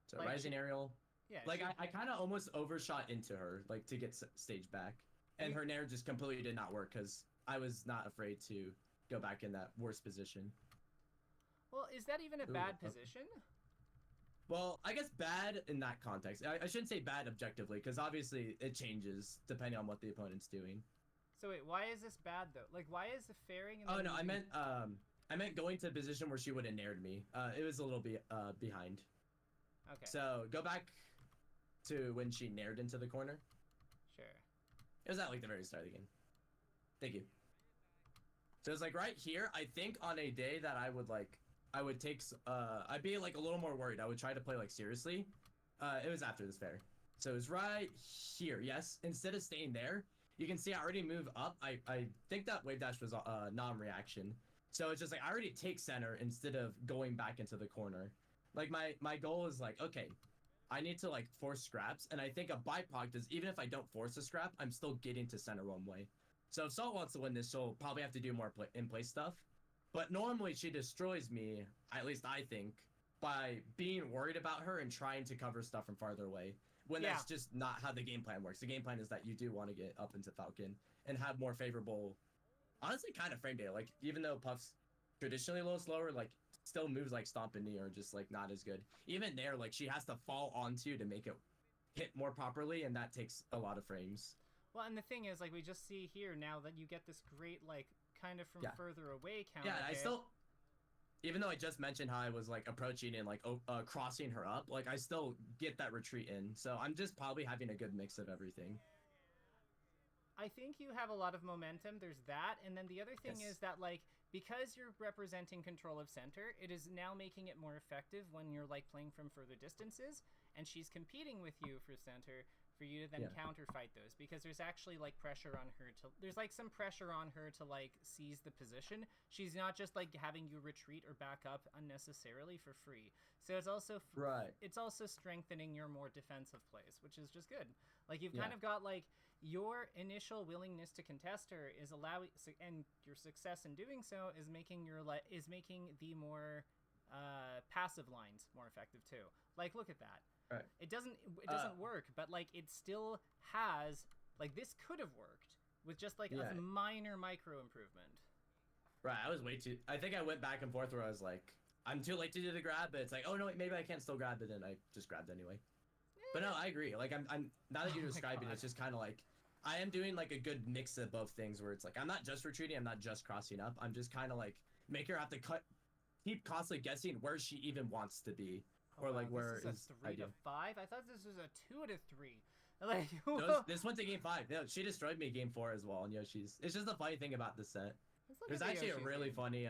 So like rising aerial. Yeah. Like I kind of almost overshot into her, like to get stage back, and her nair just completely did not work because I was not afraid to go back in that worse position. Well, is that even a bad position? Well, I guess bad in that context. I shouldn't say bad objectively, because obviously it changes depending on what the opponent's doing. So wait, why is this bad though? Like, why is the fairing? Oh no, I meant going to a position where she would have naired me. It was a little bit behind. Okay. So go back to when she naired into the corner. Sure. It was at like the very start of the game. Thank you. So it's like right here. I think on a day that I would take, I'd be like a little more worried. I would try to play like seriously. It was after this fair. So it was right here. Yes. Instead of staying there, you can see I already move up. I think that wave dash was non-reaction. So it's just like I already take center instead of going back into the corner. Like my goal is like, okay, I need to like force scraps. And I think a byproduct is even if I don't force a scrap, I'm still getting to center one way. So if Salt wants to win this, she'll probably have to do more in-play stuff. But normally she destroys me, at least I think, by being worried about her and trying to cover stuff from farther away. When that's just not how the game plan works. The game plan is that you do want to get up into Falcon and have more favorable, honestly, kind of frame data. Like, even though Puff's traditionally a little slower, like, still moves like Stomp and Knee are just, like, not as good. Even there, like, she has to fall onto to make it hit more properly, and that takes a lot of frames. Well, and the thing is, like, we just see here now that you get this great, like, kind of from further away counter. Yeah, I still, even though I just mentioned how I was like approaching and like crossing her up, like I still get that retreat in. So I'm just probably having a good mix of everything. I think you have a lot of momentum. There's that, and then the other thing is that, like, because you're representing control of center, it is now making it more effective when you're like playing from further distances, and she's competing with you for center for you to then counter fight those, because there's actually like pressure on her to there's like some pressure on her to like seize the position. She's not just like having you retreat or back up unnecessarily for free. So it's also it's also strengthening your more defensive plays, which is just good. Like you've kind of got like your initial willingness to contest her is allowing, and your success in doing so is making your making the more passive lines more effective too. Like look at that. Right. It doesn't work, but like it still has, like, this could have worked with just like a minor micro improvement. Right, I was way too. I think I went back and forth where I was like, I'm too late to do the grab, but it's like, oh no, wait, maybe I can't still grab it, and I just grabbed anyway. But no, I agree. Like I'm now that you're describing it, it's just kind of like I am doing like a good mix of both things where it's like I'm not just retreating, I'm not just crossing up. I'm just kind of like make her have to keep constantly guessing where she even wants to be. Or like where this is a 3 to 5? I thought this was a 2 to 3. Like this went to game 5. No, she destroyed me game 4 as well. And it's just a funny thing about this set. There's actually a really funny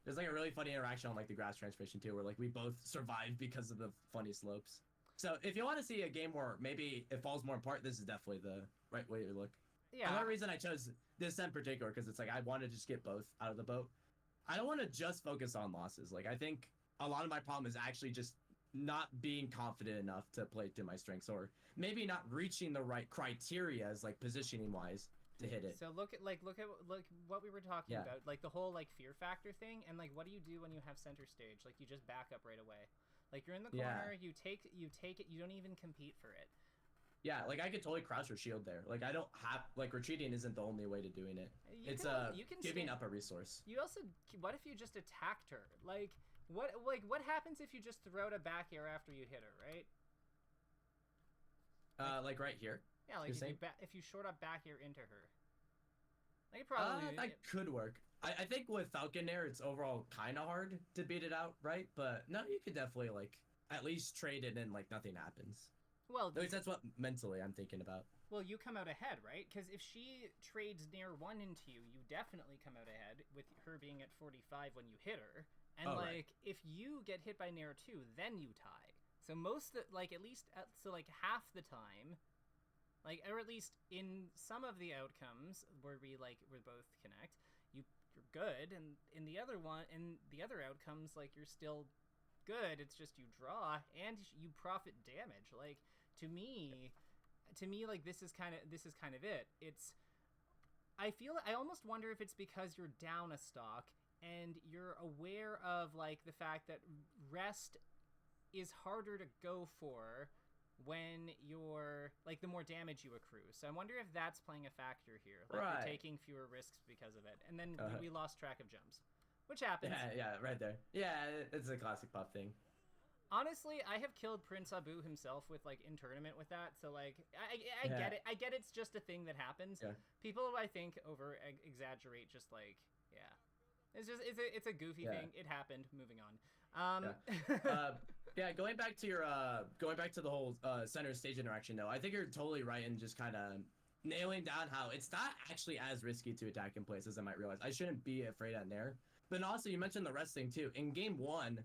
there's like a really funny interaction on like the grass transmission too, where like we both survived because of the funny slopes. So if you want to see a game where maybe it falls more apart, this is definitely the right way to look. Yeah. Another reason I chose this set in particular because it's like I want to just get both out of the boat. I don't want to just focus on losses. Like I think a lot of my problem is actually just not being confident enough to play to my strengths, or maybe not reaching the right criteria as like positioning wise to hit it. So look at what we were talking about, like the whole like fear factor thing, and like what do you do when you have center stage? Like you just back up right away. Like you're in the corner, you take it, you don't even compete for it. Yeah, like I could totally crouch or shield there. Like I don't have like retreating isn't the only way to doing it. It's giving up a resource. You also, what if you just attacked her? What happens if you just throw a back air after you hit her, right? Like right here. Yeah, like if you short up back air into her. Like probably that could work. I think with Falcon there, it's overall kind of hard to beat it out, right? But no, you could definitely like at least trade it and like nothing happens. Well, at least that's what mentally I'm thinking about. Well, you come out ahead, right? Because if she trades Nair 1 into you, you definitely come out ahead with her being at 45 when you hit her. And if you get hit by Nair 2, then you tie. So half the time, like, or at least in some of the outcomes where we both connect, you're good, and in the other outcomes, like, you're still good. It's just you draw and you profit damage. Like to me, like this is kind of it. I almost wonder if it's because you're down a stock and you're aware of like the fact that rest is harder to go for when you're like the more damage you accrue. So I wonder if that's playing a factor here. Like you're taking fewer risks because of it. And then we lost track of jumps. Which happens. Yeah, right there. Yeah, it's a classic puff thing. Honestly, I have killed Prince Abu himself with like in tournament with that. So like I get it. I get it's just a thing that happens. Yeah. People I think over exaggerate just like it's a goofy thing. It happened. Moving on. Going back to the whole center stage interaction though. I think you're totally right in just kind of nailing down how it's not actually as risky to attack in place as I might realize. I shouldn't be afraid at Nair. But also, you mentioned the rest thing too. In game 1,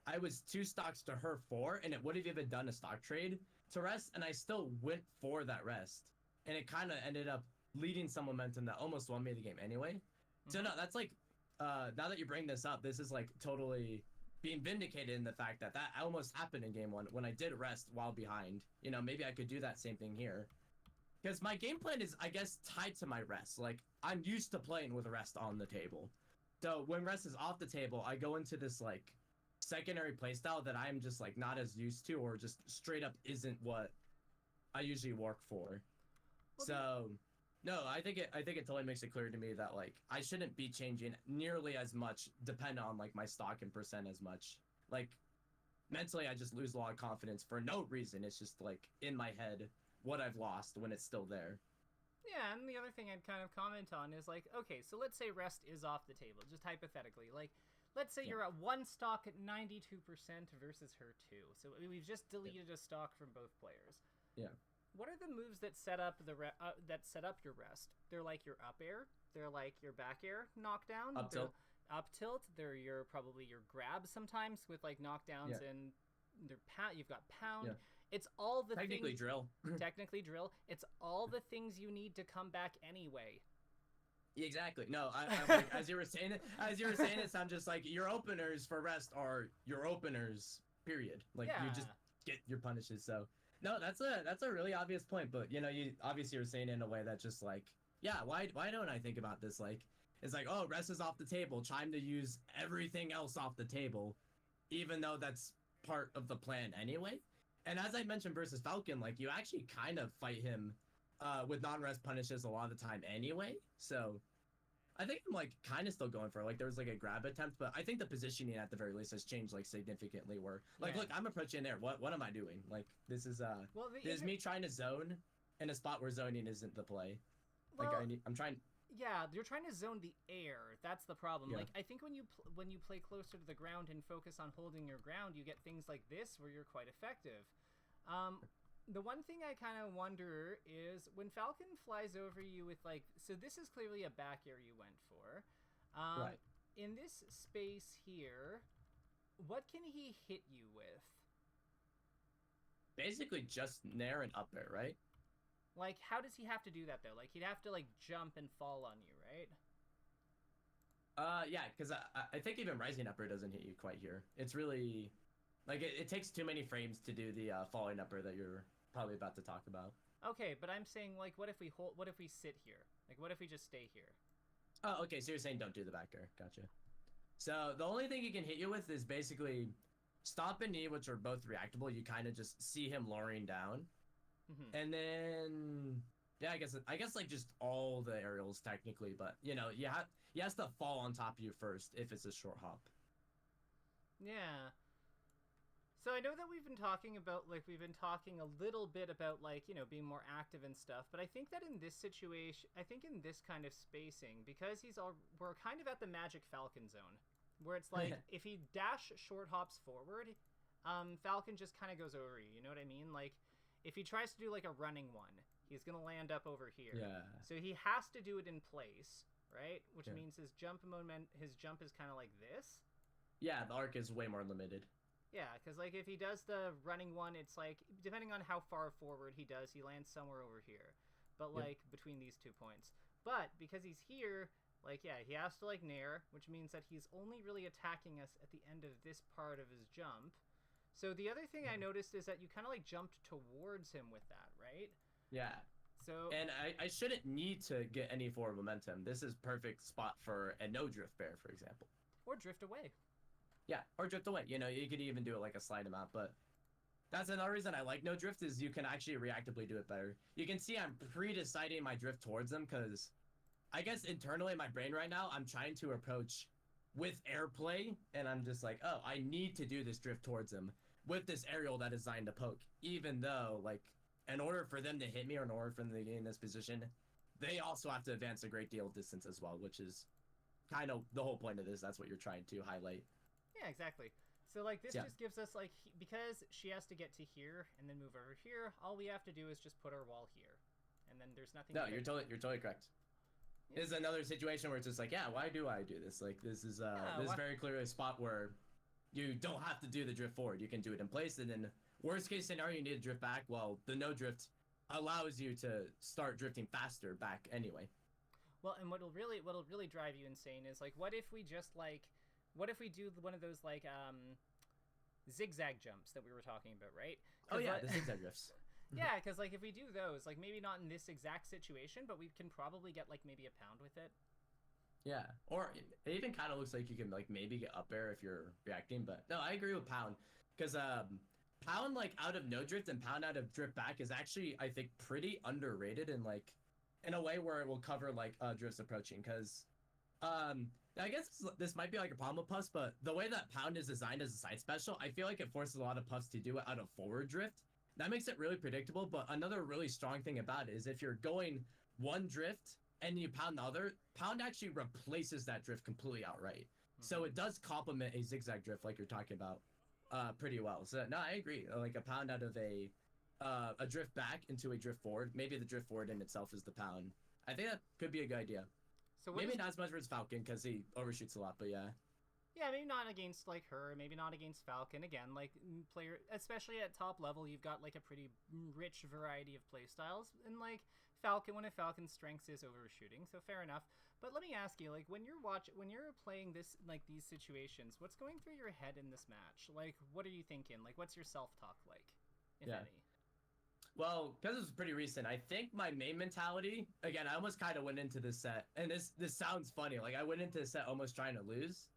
I was 2 stocks to her 4, and it would have even done a stock trade to rest, and I still went for that rest. And it kind of ended up leading some momentum that almost won me the game anyway. Mm-hmm. So no, that's like, now that you bring this up, this is like totally being vindicated in the fact that almost happened in game 1 when I did rest while behind. You know, maybe I could do that same thing here. Because my game plan is, I guess, tied to my rest. Like, I'm used to playing with rest on the table. So when rest is off the table, I go into this like secondary playstyle that I'm just like not as used to, or just straight up isn't what I usually work for. Well, so no, I think it totally makes it clear to me that like I shouldn't be changing nearly as much, depend on like my stock and percent as much. Like mentally, I just lose a lot of confidence for no reason. It's just like in my head, what I've lost when it's still there. Yeah, and the other thing I'd kind of comment on is like, okay, so let's say rest is off the table, just hypothetically. Like, let's say you're at one stock at 92% versus her 2. So we've just deleted a stock from both players. Yeah. What are the moves that set up that set up your rest? They're like your up air. They're like your back air knockdown. Up tilt. Up tilt. They're probably your grab sometimes with like knockdowns and they're you've got pound. Yeah. It's all the technically things, drill. Technically drill. It's all the things you need to come back anyway. Exactly. No, I like, as you were saying this, I'm just like, your openers for rest are your openers. Period. Like you just get your punishes. So no, that's a really obvious point. But you know, you obviously were saying it in a way that just like, yeah, why don't I think about this? Like, it's like, oh, rest is off the table. Time to use everything else off the table, even though that's part of the plan anyway. And as I mentioned versus Falcon, like, you actually kind of fight him with non-rest punishes a lot of the time anyway. So I think I'm like kind of still going for it. Like, there was like a grab attempt, but I think the positioning at the very least has changed like significantly. Where like, look, I'm approaching there. What am I doing? Like, this is this is me trying to zone in a spot where zoning isn't the play. Well, like I'm trying. Yeah, you're trying to zone the air. That's the problem. Yeah. Like, I think when you play closer to the ground and focus on holding your ground, you get things like this where you're quite effective. The one thing I kind of wonder is when Falcon flies over you with like, so this is clearly a back air you went for. Right. In this space here, what can he hit you with? Basically just nair and up air, right? Like, how does he have to do that, though? Like, he'd have to, like, jump and fall on you, right? Yeah, because I think even rising upper doesn't hit you quite here. It's really... Like, it takes too many frames to do the falling upper that you're probably about to talk about. Okay, but I'm saying, like, what if we sit here? Like, what if we just stay here? Oh, okay, so you're saying don't do the back air. Gotcha. So, the only thing he can hit you with is basically stomp and knee, which are both reactable. You kind of just see him lowering down. Mm-hmm. And then, yeah, I guess like just all the aerials technically, but you know, he has to fall on top of you first if it's a short hop. Yeah. So I know that we've been talking a little bit about like, you know, being more active and stuff, but I think that in this situation, I think in this kind of spacing, because we're kind of at the magic Falcon zone, where it's like if he dash short hops forward, Falcon just kind of goes over you. You know what I mean? Like, if he tries to do like a running one, he's gonna land up over here. Yeah. So he has to do it in place, right? Which means his jump is kind of like this. Yeah, the arc is way more limited. Yeah, because like if he does the running one, it's like depending on how far forward he does, he lands somewhere over here, but like between these 2 points. But because he's here, like he has to like nair, which means that he's only really attacking us at the end of this part of his jump. So the other thing I noticed is that you kind of like jumped towards him with that, right? Yeah. So and I shouldn't need to get any forward momentum. This is perfect spot for a no drift bear, for example. Or drift away. Yeah, or drift away. You know, you could even do it like a slide amount, but that's another reason I like no drift is you can actually reactively do it better. You can see I'm pre-deciding my drift towards them because I guess internally in my brain right now, I'm trying to approach with airplay, and I'm just like, oh, I need to do this drift towards him with this aerial that is designed to poke, even though, like, in order for them to hit me or in order for them to get in this position, they also have to advance a great deal of distance as well, which is kind of the whole point of this. That's what you're trying to highlight. Yeah, exactly. So, like, this just gives us, like, because she has to get to here and then move over here, all we have to do is just put our wall here. And then there's nothing... No, you're totally correct. Yeah. This is another situation where it's just like, yeah, why do I do this? Like, this is very clearly a spot where you don't have to do the drift forward. You can do it in place, and then worst case scenario, you need to drift back. Well, the no drift allows you to start drifting faster back anyway. Well, and what'll really drive you insane is like, what if we do one of those like zigzag jumps that we were talking about, right? Oh yeah, the zigzag drifts. Yeah, because like if we do those, like maybe not in this exact situation, but we can probably get like maybe a pound with it. Yeah, or it even kind of looks like you can like maybe get up air if you're reacting, but no, I agree with pound because pound like out of no drift and pound out of drift back is actually I think pretty underrated and like in a way where it will cover like drifts approaching because I guess this might be like a problem with puffs, but the way that pound is designed as a side special, I feel like it forces a lot of puffs to do it out of forward drift, that makes it really predictable. But another really strong thing about it is if you're going one drift and you pound the other, pound actually replaces that drift completely outright. So it does complement a zigzag drift like you're talking about pretty well. So no, I agree. Like a pound out of a drift back into a drift forward. Maybe the drift forward in itself is the pound. I think that could be a good idea. So maybe not as much versus Falcon because he overshoots a lot, but yeah. Yeah, maybe not against like her, maybe not against Falcon. Again, like player, especially at top level, you've got like a pretty rich variety of playstyles, and like Falcon, one of Falcon's strengths is overshooting, so fair enough. But let me ask you, like when you're playing this, like these situations, what's going through your head in this match? Like, what are you thinking? Like, what's your self-talk like, if any? Well, because it was pretty recent, I think my main mentality, again, I almost kind of went into this set, and this sounds funny, like I went into the set almost trying to lose,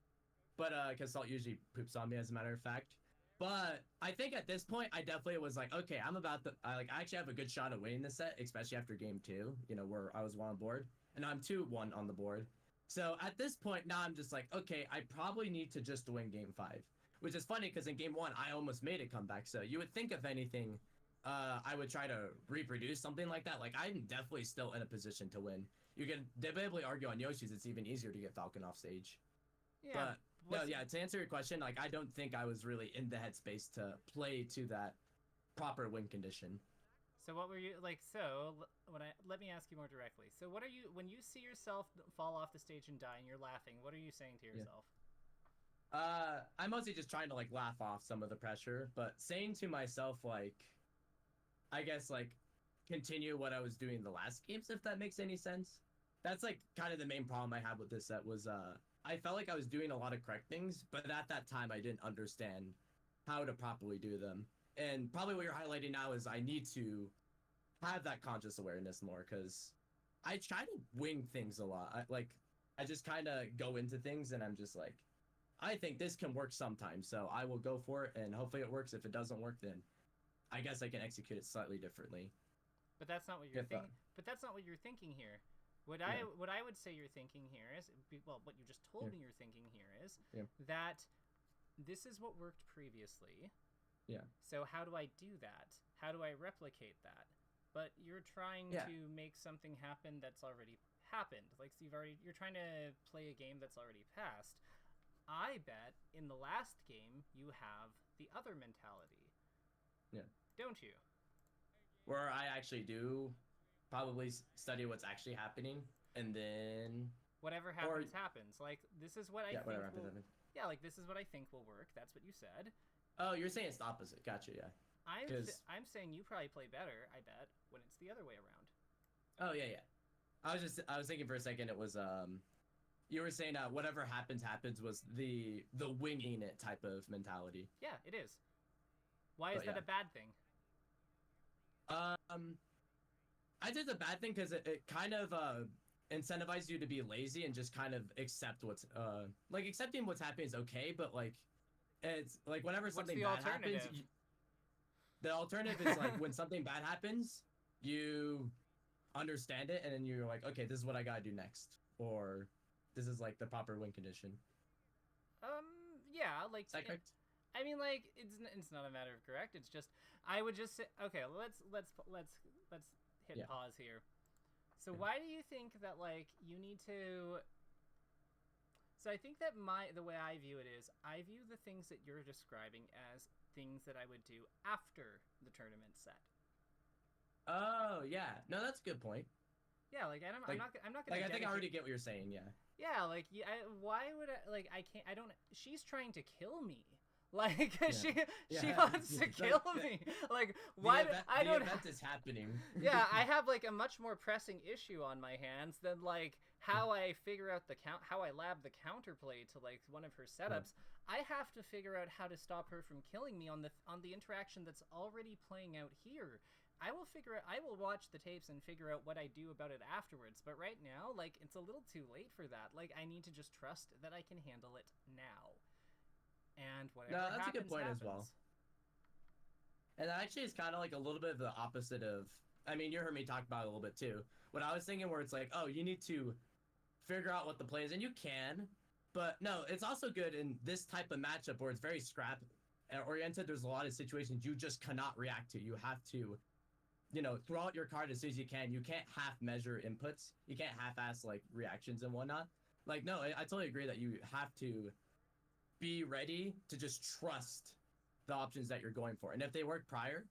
but because Salt usually poops on me as a matter of fact. But I think at this point, I definitely was like, okay, I'm about to, I actually have a good shot at winning this set, especially after game 2, you know, where I was 1 on board, and I'm 2-1 on the board. So at this point, now I'm just like, okay, I probably need to just win game 5, which is funny because in game 1, I almost made a comeback. So you would think, if anything, I would try to reproduce something like that. Like, I'm definitely still in a position to win. You can debatably argue on Yoshi's, it's even easier to get Falcon off stage. Yeah. But, no, yeah, to answer your question, like, I don't think I was really in the headspace to play to that proper win condition. So what were you, like, so, let me ask you more directly. So what are you, when you see yourself fall off the stage and die and you're laughing, what are you saying to yourself? I'm mostly just trying to, like, laugh off some of the pressure, but saying to myself, like, I guess, like, continue what I was doing the last games, if that makes any sense. That's, like, kind of the main problem I had with this set was, I felt like I was doing a lot of correct things, but at that time I didn't understand how to properly do them. And probably what you're highlighting now is I need to have that conscious awareness more, because I try to wing things a lot. I just kind of go into things and I'm just like, I think this can work sometimes, so I will go for it, and hopefully it works. If it doesn't work, then I guess I can execute it slightly differently. But that's not what you're thinking. But that's not what you're thinking here. What I would say you're thinking here is, well, what you just told me you're thinking here is that this is what worked previously. Yeah. So how do I do that? How do I replicate that? But you're trying to make something happen that's already happened. Like, so you're trying to play a game that's already passed. I bet in the last game you have the other mentality. Yeah. Don't you? Where I actually do probably study what's actually happening, and then whatever happens. Like, this is what I think happens. Yeah, like, this is what I think will work. That's what you said. Oh, you're saying it's the opposite. Gotcha, yeah. I'm saying you probably play better, I bet, when it's the other way around. Oh, yeah. I was thinking for a second it was, you were saying whatever happens was the winging it type of mentality. Yeah, it is. Why is that a bad thing? I did the bad thing because it kind of incentivizes you to be lazy and just kind of accept what's like, accepting what's happening is okay, but like it's like whenever something bad happens, the alternative is like when something bad happens, you understand it and then you're like, okay, this is what I gotta do next, or this is like the proper win condition. Yeah, like, is that correct? I mean, like, it's not a matter of correct. It's just, I would just say, okay, let's hit pause here. So why do you think that, like, you need to? So I think that the way I view it is, I view the things that you're describing as things that I would do after the tournament set. Oh yeah, no, that's a good point. Yeah, like, I'm not gonna. Like, I think I already get what you're saying. Yeah. Yeah, like, why would I, like, I can't, I don't, she's trying to kill me. Like, she wants to kill me. Like, why, I don't. The event is happening. Yeah, I have, like, a much more pressing issue on my hands than, like, how I figure out how I lab the counterplay to, like, one of her setups. I have to figure out how to stop her from killing me on the interaction that's already playing out here. I will watch the tapes and figure out what I do about it afterwards. But right now, like, it's a little too late for that. Like, I need to just trust that I can handle it now. And whatever happens, that's a good point happens. as well. And that actually is kind of like a little bit of the opposite of, I mean, you heard me talk about it a little bit too. What I was thinking where it's like, oh, you need to figure out what the play is, and you can. But no, it's also good in this type of matchup where it's very oriented, there's a lot of situations you just cannot react to. You have to, throw out your card as soon as you can. You can't half measure inputs. You can't half-ass like reactions and whatnot. Like, no, I totally agree that you have to be ready to just trust the options that you're going for. And if they work prior,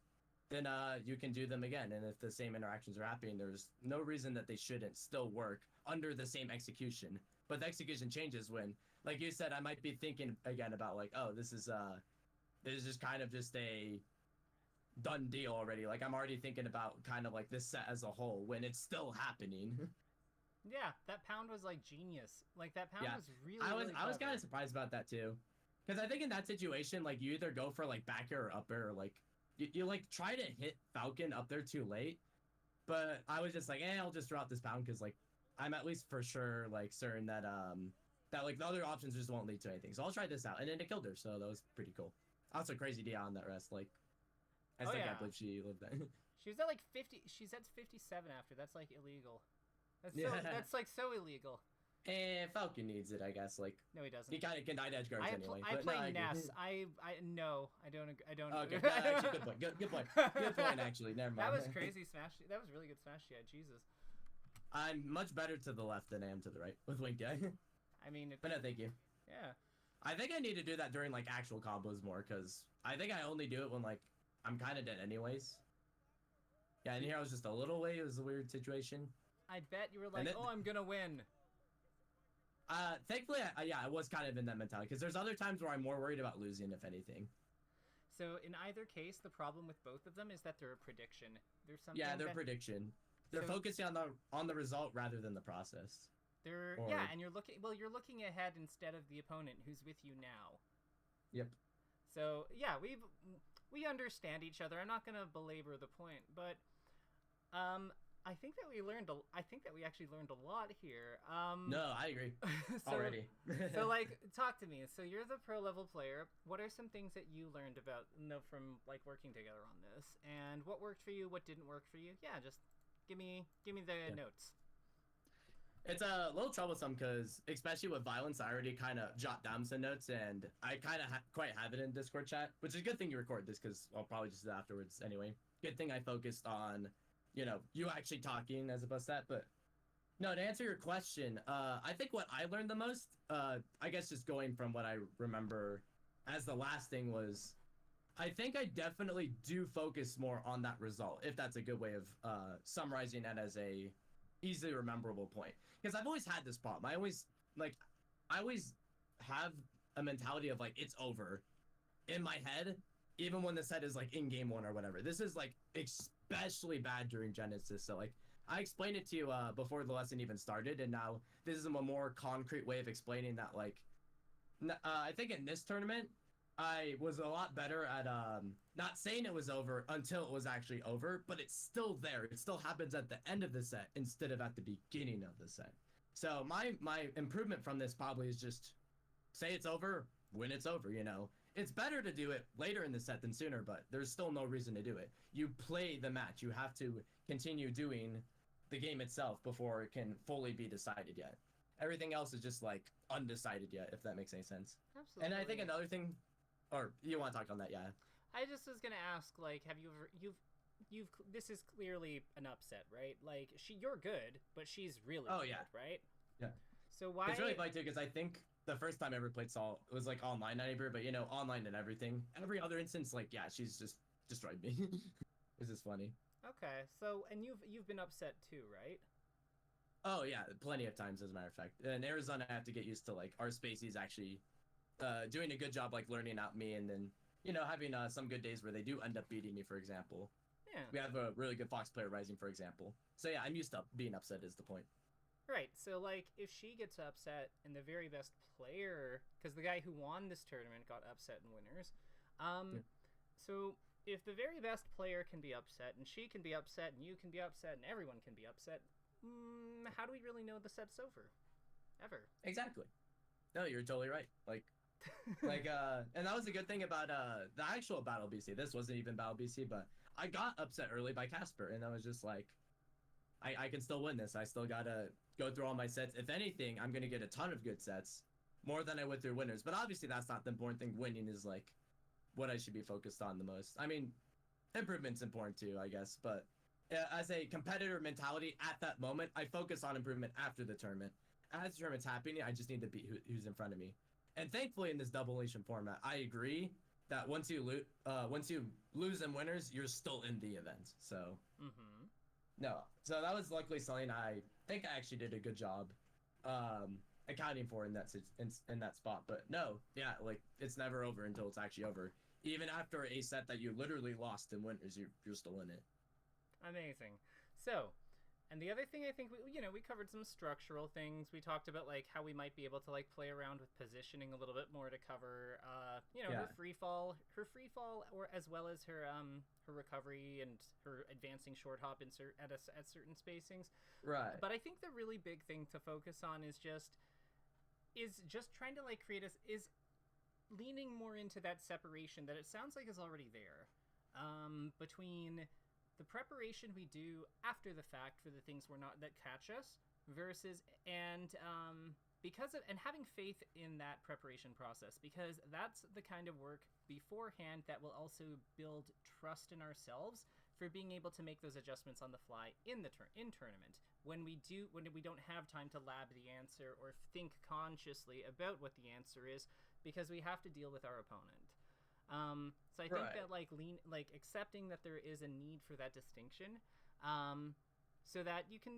then you can do them again. And if the same interactions are happening, there's no reason that they shouldn't still work under the same execution. But the execution changes when, like you said, I might be thinking again about like, oh, this is just kind of just a done deal already. Like I'm already thinking about kind of like this set as a whole when it's still happening. Yeah, that pound was like genius. Like that pound was really. I was kind of surprised about that too, because I think in that situation, like you either go for like back air or up air, or like you like try to hit Falcon up there too late. But I was just like, I'll just route this pound because like I'm at least for sure like certain that that like the other options just won't lead to anything. So I'll try this out, and then it killed her. So that was pretty cool. Also crazy Dia on that rest. Like I still can't believe she lived that. She was at like 50. She's at 57 after. That's like illegal. That's like so illegal. And Falcon needs it, I guess. Like no, he doesn't. He kind of can die to edge guards anyway. I play Ness. I don't. Okay, no, actually, good point. Good point. Good point. Actually, never mind. That was crazy smash. That was really good smash. Yeah, Jesus. I'm much better to the left than I am to the right with Wink Guy. I mean, but no, thank you. Yeah. I think I need to do that during like actual combos more, because I think I only do it when like I'm kind of dead anyways. Yeah, and here I was just a little way. It was a weird situation. I bet you were like, oh, I'm gonna win. Thankfully, I was kind of in that mentality, because there's other times where I'm more worried about losing, if anything. So in either case, the problem with both of them is that they're a prediction. There's something. Yeah, they're prediction. They're focusing on the result rather than the process. And you're looking ahead instead of the opponent who's with you now. Yep. So yeah, we understand each other. I'm not gonna belabor the point, but I think that we actually learned a lot here. No, I agree. Already. So like, talk to me. So you're the pro level player. What are some things that you learned from like working together on this, and what worked for you? What didn't work for you? Yeah, just give me the notes. It's a little troublesome because, especially with violence, I already kind of jot down some notes, and I kind of quite have it in Discord chat, which is a good thing you record this, because I'll probably just do it afterwards anyway. Good thing I focused on, you actually talking as opposed to that. But no, to answer your question, I think what I learned the most, I guess just going from what I remember as the last thing, was I think I definitely do focus more on that result, if that's a good way of summarizing that as a easily rememberable point. Because I've always had this problem. I always have a mentality of like, it's over in my head, even when the set is like in game 1 or whatever. This is like especially bad during Genesis. So like I explained it to you before the lesson even started, and now this is a more concrete way of explaining that. Like I think in this tournament I was a lot better at not saying it was over until it was actually over, but it's still there. It still happens at the end of the set instead of at the beginning of the set. So my improvement from this probably is just say it's over when it's over, It's better to do it later in the set than sooner, but there's still no reason to do it. You play the match. You have to continue doing the game itself before it can fully be decided yet. Everything else is just like undecided yet, if that makes any sense. Absolutely. And I think another thing, or you want to talk on that, yeah. I just was gonna ask, like, have you ever you've this is clearly an upset, right? Like you're good, but she's really good, right? Yeah. So why? It's really funny too, because I think the first time I ever played Saul, it was like online, not even, but online and everything. Every other instance, like, yeah, she's just destroyed me. This is funny. Okay, so and you've been upset too, right? Oh yeah, plenty of times, as a matter of fact. In Arizona, I have to get used to like our Spaceys actually doing a good job, like learning out me, and then having some good days where they do end up beating me, for example. Yeah. We have a really good Fox player rising, for example. So yeah, I'm used to being upset is the point. Right. So like, if she gets upset and the very best player, because the guy who won this tournament got upset in winners, so if the very best player can be upset and she can be upset and you can be upset and everyone can be upset, how do we really know the set's over? Ever. Exactly. No, you're totally right. Like, and that was the good thing about the actual Battle BC. This wasn't even Battle BC, but I got upset early by Casper, and I was just like, I can still win this. I still gotta go through all my sets. If anything, I'm gonna get a ton of good sets, more than I would through winners. But obviously, that's not the important thing. Winning is like what I should be focused on the most. I mean, improvement's important too, I guess, but as a competitor mentality at that moment, I focus on improvement after the tournament. As the tournament's happening, I just need to beat who's in front of me. And thankfully, in this double elimination format, I agree that once you lose and winners, you're still in the event. So no, so that was luckily something I think I actually did a good job accounting for in that spot. But no, yeah, like it's never over until it's actually over. Even after a set that you literally lost in winners, you're still in it. Amazing. So, and the other thing I think we covered some structural things. We talked about like how we might be able to like play around with positioning a little bit more to cover her free fall, or as well as her recovery and her advancing short hop at certain spacings. Right. But I think the really big thing to focus on is just trying to like is leaning more into that separation that it sounds like is already there between the preparation we do after the fact for the things that catch us versus because of and having faith in that preparation process, because that's the kind of work beforehand that will also build trust in ourselves for being able to make those adjustments on the fly in tournament when we don't have time to lab the answer or think consciously about what the answer is because we have to deal with our opponent. So I think that like accepting that there is a need for that distinction, so that you can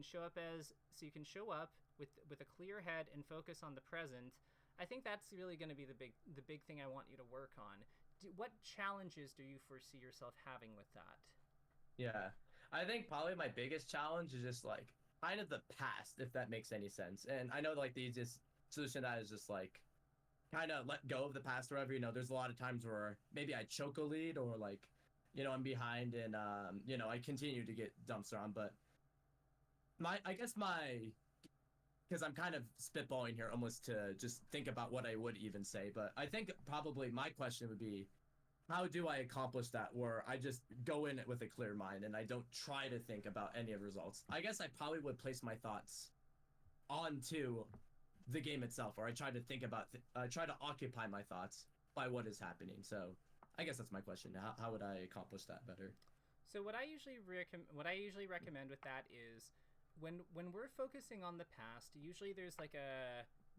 show up with a clear head and focus on the present. I think that's really going to be the big thing I want you to work on. What challenges do you foresee yourself having with that? Yeah, I think probably my biggest challenge is just like kind of the past, if that makes any sense. And I know like the easiest solution to that is just like kind of let go of the past or whatever. There's a lot of times where maybe I choke a lead or like, I'm behind and, I continue to get dumped on. But because I'm kind of spitballing here almost to just think about what I would even say. But I think probably my question would be, how do I accomplish that where I just go in it with a clear mind and I don't try to think about any of the results? I guess I probably would place my thoughts onto the game itself, or I try to think about try to occupy my thoughts by what is happening. So I guess that's my question. How would I accomplish that better? So what I usually recommend with that is when we're focusing on the past, usually there's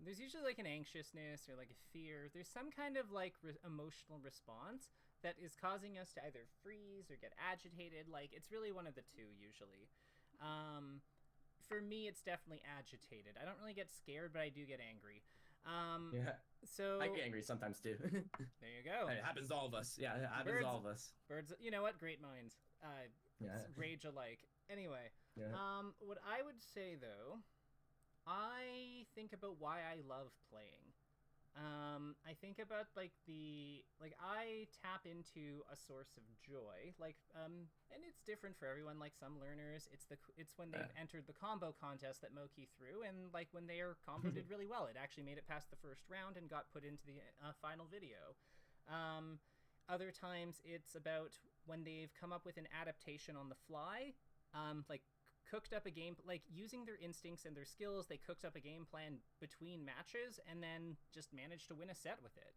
usually like an anxiousness or like a fear. There's some kind of like emotional response that is causing us to either freeze or get agitated. Like it's really one of the two usually. For me, it's definitely agitated. I don't really get scared, but I do get angry. So I get angry sometimes too. There you go. It happens to all of us. Yeah, it happens to all of us. Birds, you know what? Great minds. Rage alike. Anyway, what I would say though, I think about why I love playing. I think about I tap into a source of joy, and it's different for everyone. Like some learners, it's when they've entered the combo contest that Moki threw, and like when their combo did really well, it actually made it past the first round and got put into the final video. Other times it's about when they've come up with an adaptation on the fly, cooked up a game, like using their instincts and their skills, they cooked up a game plan between matches and then just managed to win a set with it.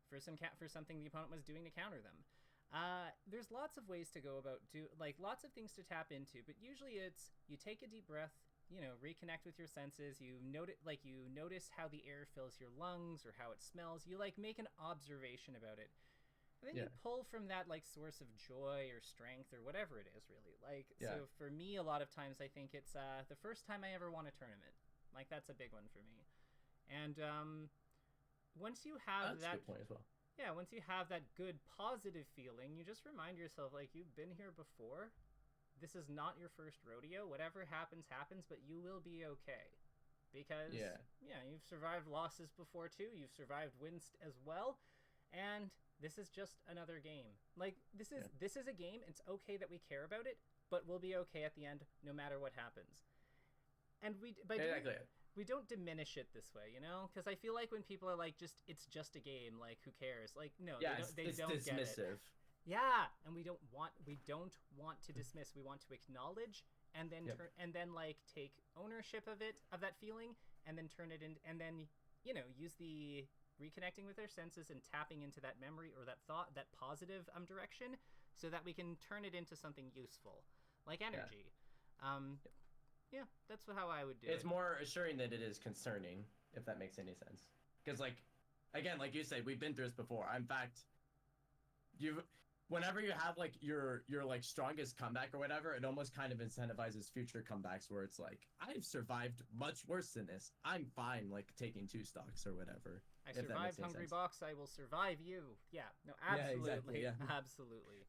For something the opponent was doing to counter them. There's lots of ways to go about lots of things to tap into, but usually it's you take a deep breath, reconnect with your senses, you notice how the air fills your lungs or how it smells, you make an observation about it. And then you pull from that source of joy or strength or whatever it is, really. So for me, a lot of times I think it's the first time I ever won a tournament. That's a big one for me. And once you have that's a good point as well. Yeah, once you have that good positive feeling, you just remind yourself you've been here before. This is not your first rodeo. Whatever happens, but you will be okay. Because you've survived losses before too. You've survived wins as well. And this is just another game. This is a game. It's okay that we care about it, but we'll be okay at the end no matter what happens. And we don't diminish it this way, because I feel like when people are it's just a game, who cares? No, they don't dismissive. Get it. Yeah, and we don't want to dismiss. We want to acknowledge and then take ownership of that feeling, and then turn it in, and then use the reconnecting with our senses and tapping into that memory or that thought, that positive direction, so that we can turn it into something useful, like energy. Yeah, that's how I would do it. It's more assuring that it is concerning, if that makes any sense. Because, like, again, like you said, we've been through this before. In fact, whenever you have like your like strongest comeback or whatever, it almost kind of incentivizes future comebacks where it's like, I've survived much worse than this. I'm fine, like taking 2 stocks or whatever. I survived Hungry Box. I will survive you. Yeah. No. Absolutely. Yeah, exactly, yeah. Absolutely.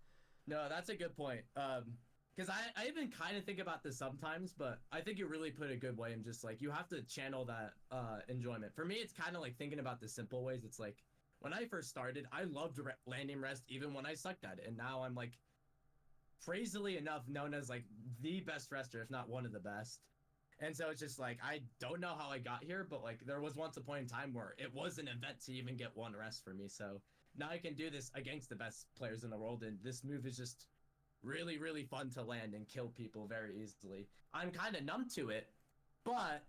No, that's a good point. Because I even kind of think about this sometimes, but I think you really put a good way in just like you have to channel that enjoyment. For me, it's kind of like thinking about the simple ways. It's like, when I first started, I loved landing rest even when I sucked at it. And now I'm like, crazily enough, known as like the best rester, if not one of the best. And so it's just like, I don't know how I got here, but like there was once a point in time where it was an event to even get 1 rest for me. So now I can do this against the best players in the world. And this move is just really, really fun to land and kill people very easily. I'm kind of numb to it, but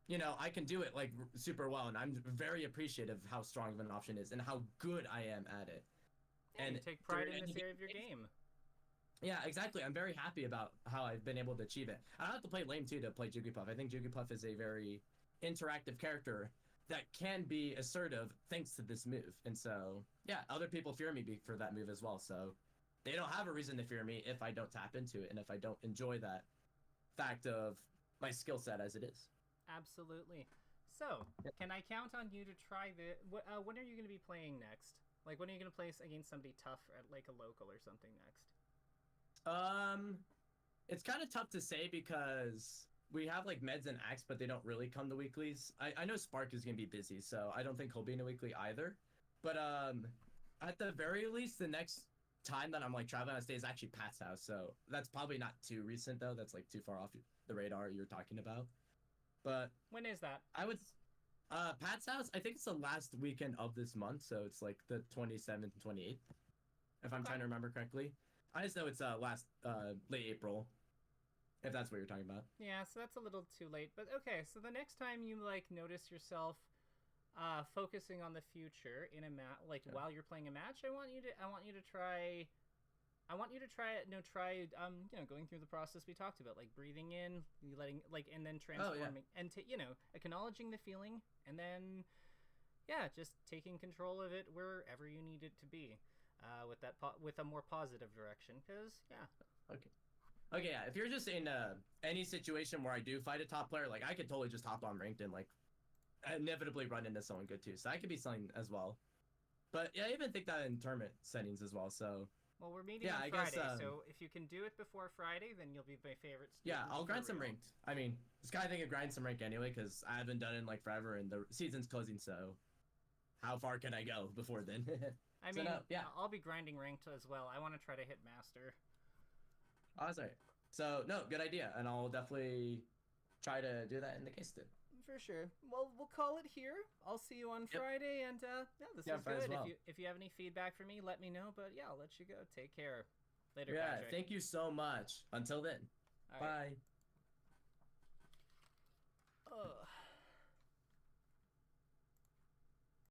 you know, I can do it like super well, and I'm very appreciative of how strong of an option is and how good I am at it. Yeah, and you take pride in this area of your game. Yeah, exactly. I'm very happy about how I've been able to achieve it. I don't have to play lame too to play Jigglypuff. I think Jigglypuff is a very interactive character that can be assertive thanks to this move. And so, yeah, other people fear me for that move as well. So they don't have a reason to fear me if I don't tap into it and if I don't enjoy that fact of my skill set as it is. Absolutely. So, can I count on you to try the? When are you going to be playing next? Like, when are you going to play against somebody tough at like a local or something next? It's kind of tough to say because we have like Meds and Axe, but they don't really come to weeklies. I know Spark is going to be busy, so I don't think he'll be in a weekly either. But at the very least, the next time that I'm like traveling out of state is actually Pat's house. So that's probably not too recent though. That's like too far off the radar you're talking about. But when is that? I would Pat's house, I think it's the last weekend of this month, so it's like the 27th and 28th, if I'm trying to remember correctly. I just know it's late April, if that's what you're talking about. Yeah, so that's a little too late. But okay, so the next time you like notice yourself focusing on the future in a while you're playing a match, I want you to try going through the process we talked about, like breathing in, letting and then transforming and acknowledging the feeling, and then just taking control of it wherever you need it to be, with a more positive direction. Because okay, yeah. If you're just in any situation where I do fight a top player, like I could totally just hop on ranked and like inevitably run into someone good too. So I could be something as well. But yeah, I even think that in tournament settings as well. So. Well, we're meeting on Friday, so if you can do it before Friday, then you'll be my favorite student. Yeah, I'll grind some ranked. I mean, it's kind of thing of grind some rank anyway, because I haven't done it in like forever, and the season's closing, so how far can I go before then? I'll be grinding ranked as well. I want to try to hit master. Oh, sorry. So, no, good idea, and I'll definitely try to do that in the case too. For sure. Well, we'll call it here. I'll see you on Friday, and this was good. Well. If you have any feedback for me, let me know. But yeah, I'll let you go. Take care. Later, Patrick. Thank you so much. Until then. All right. Bye.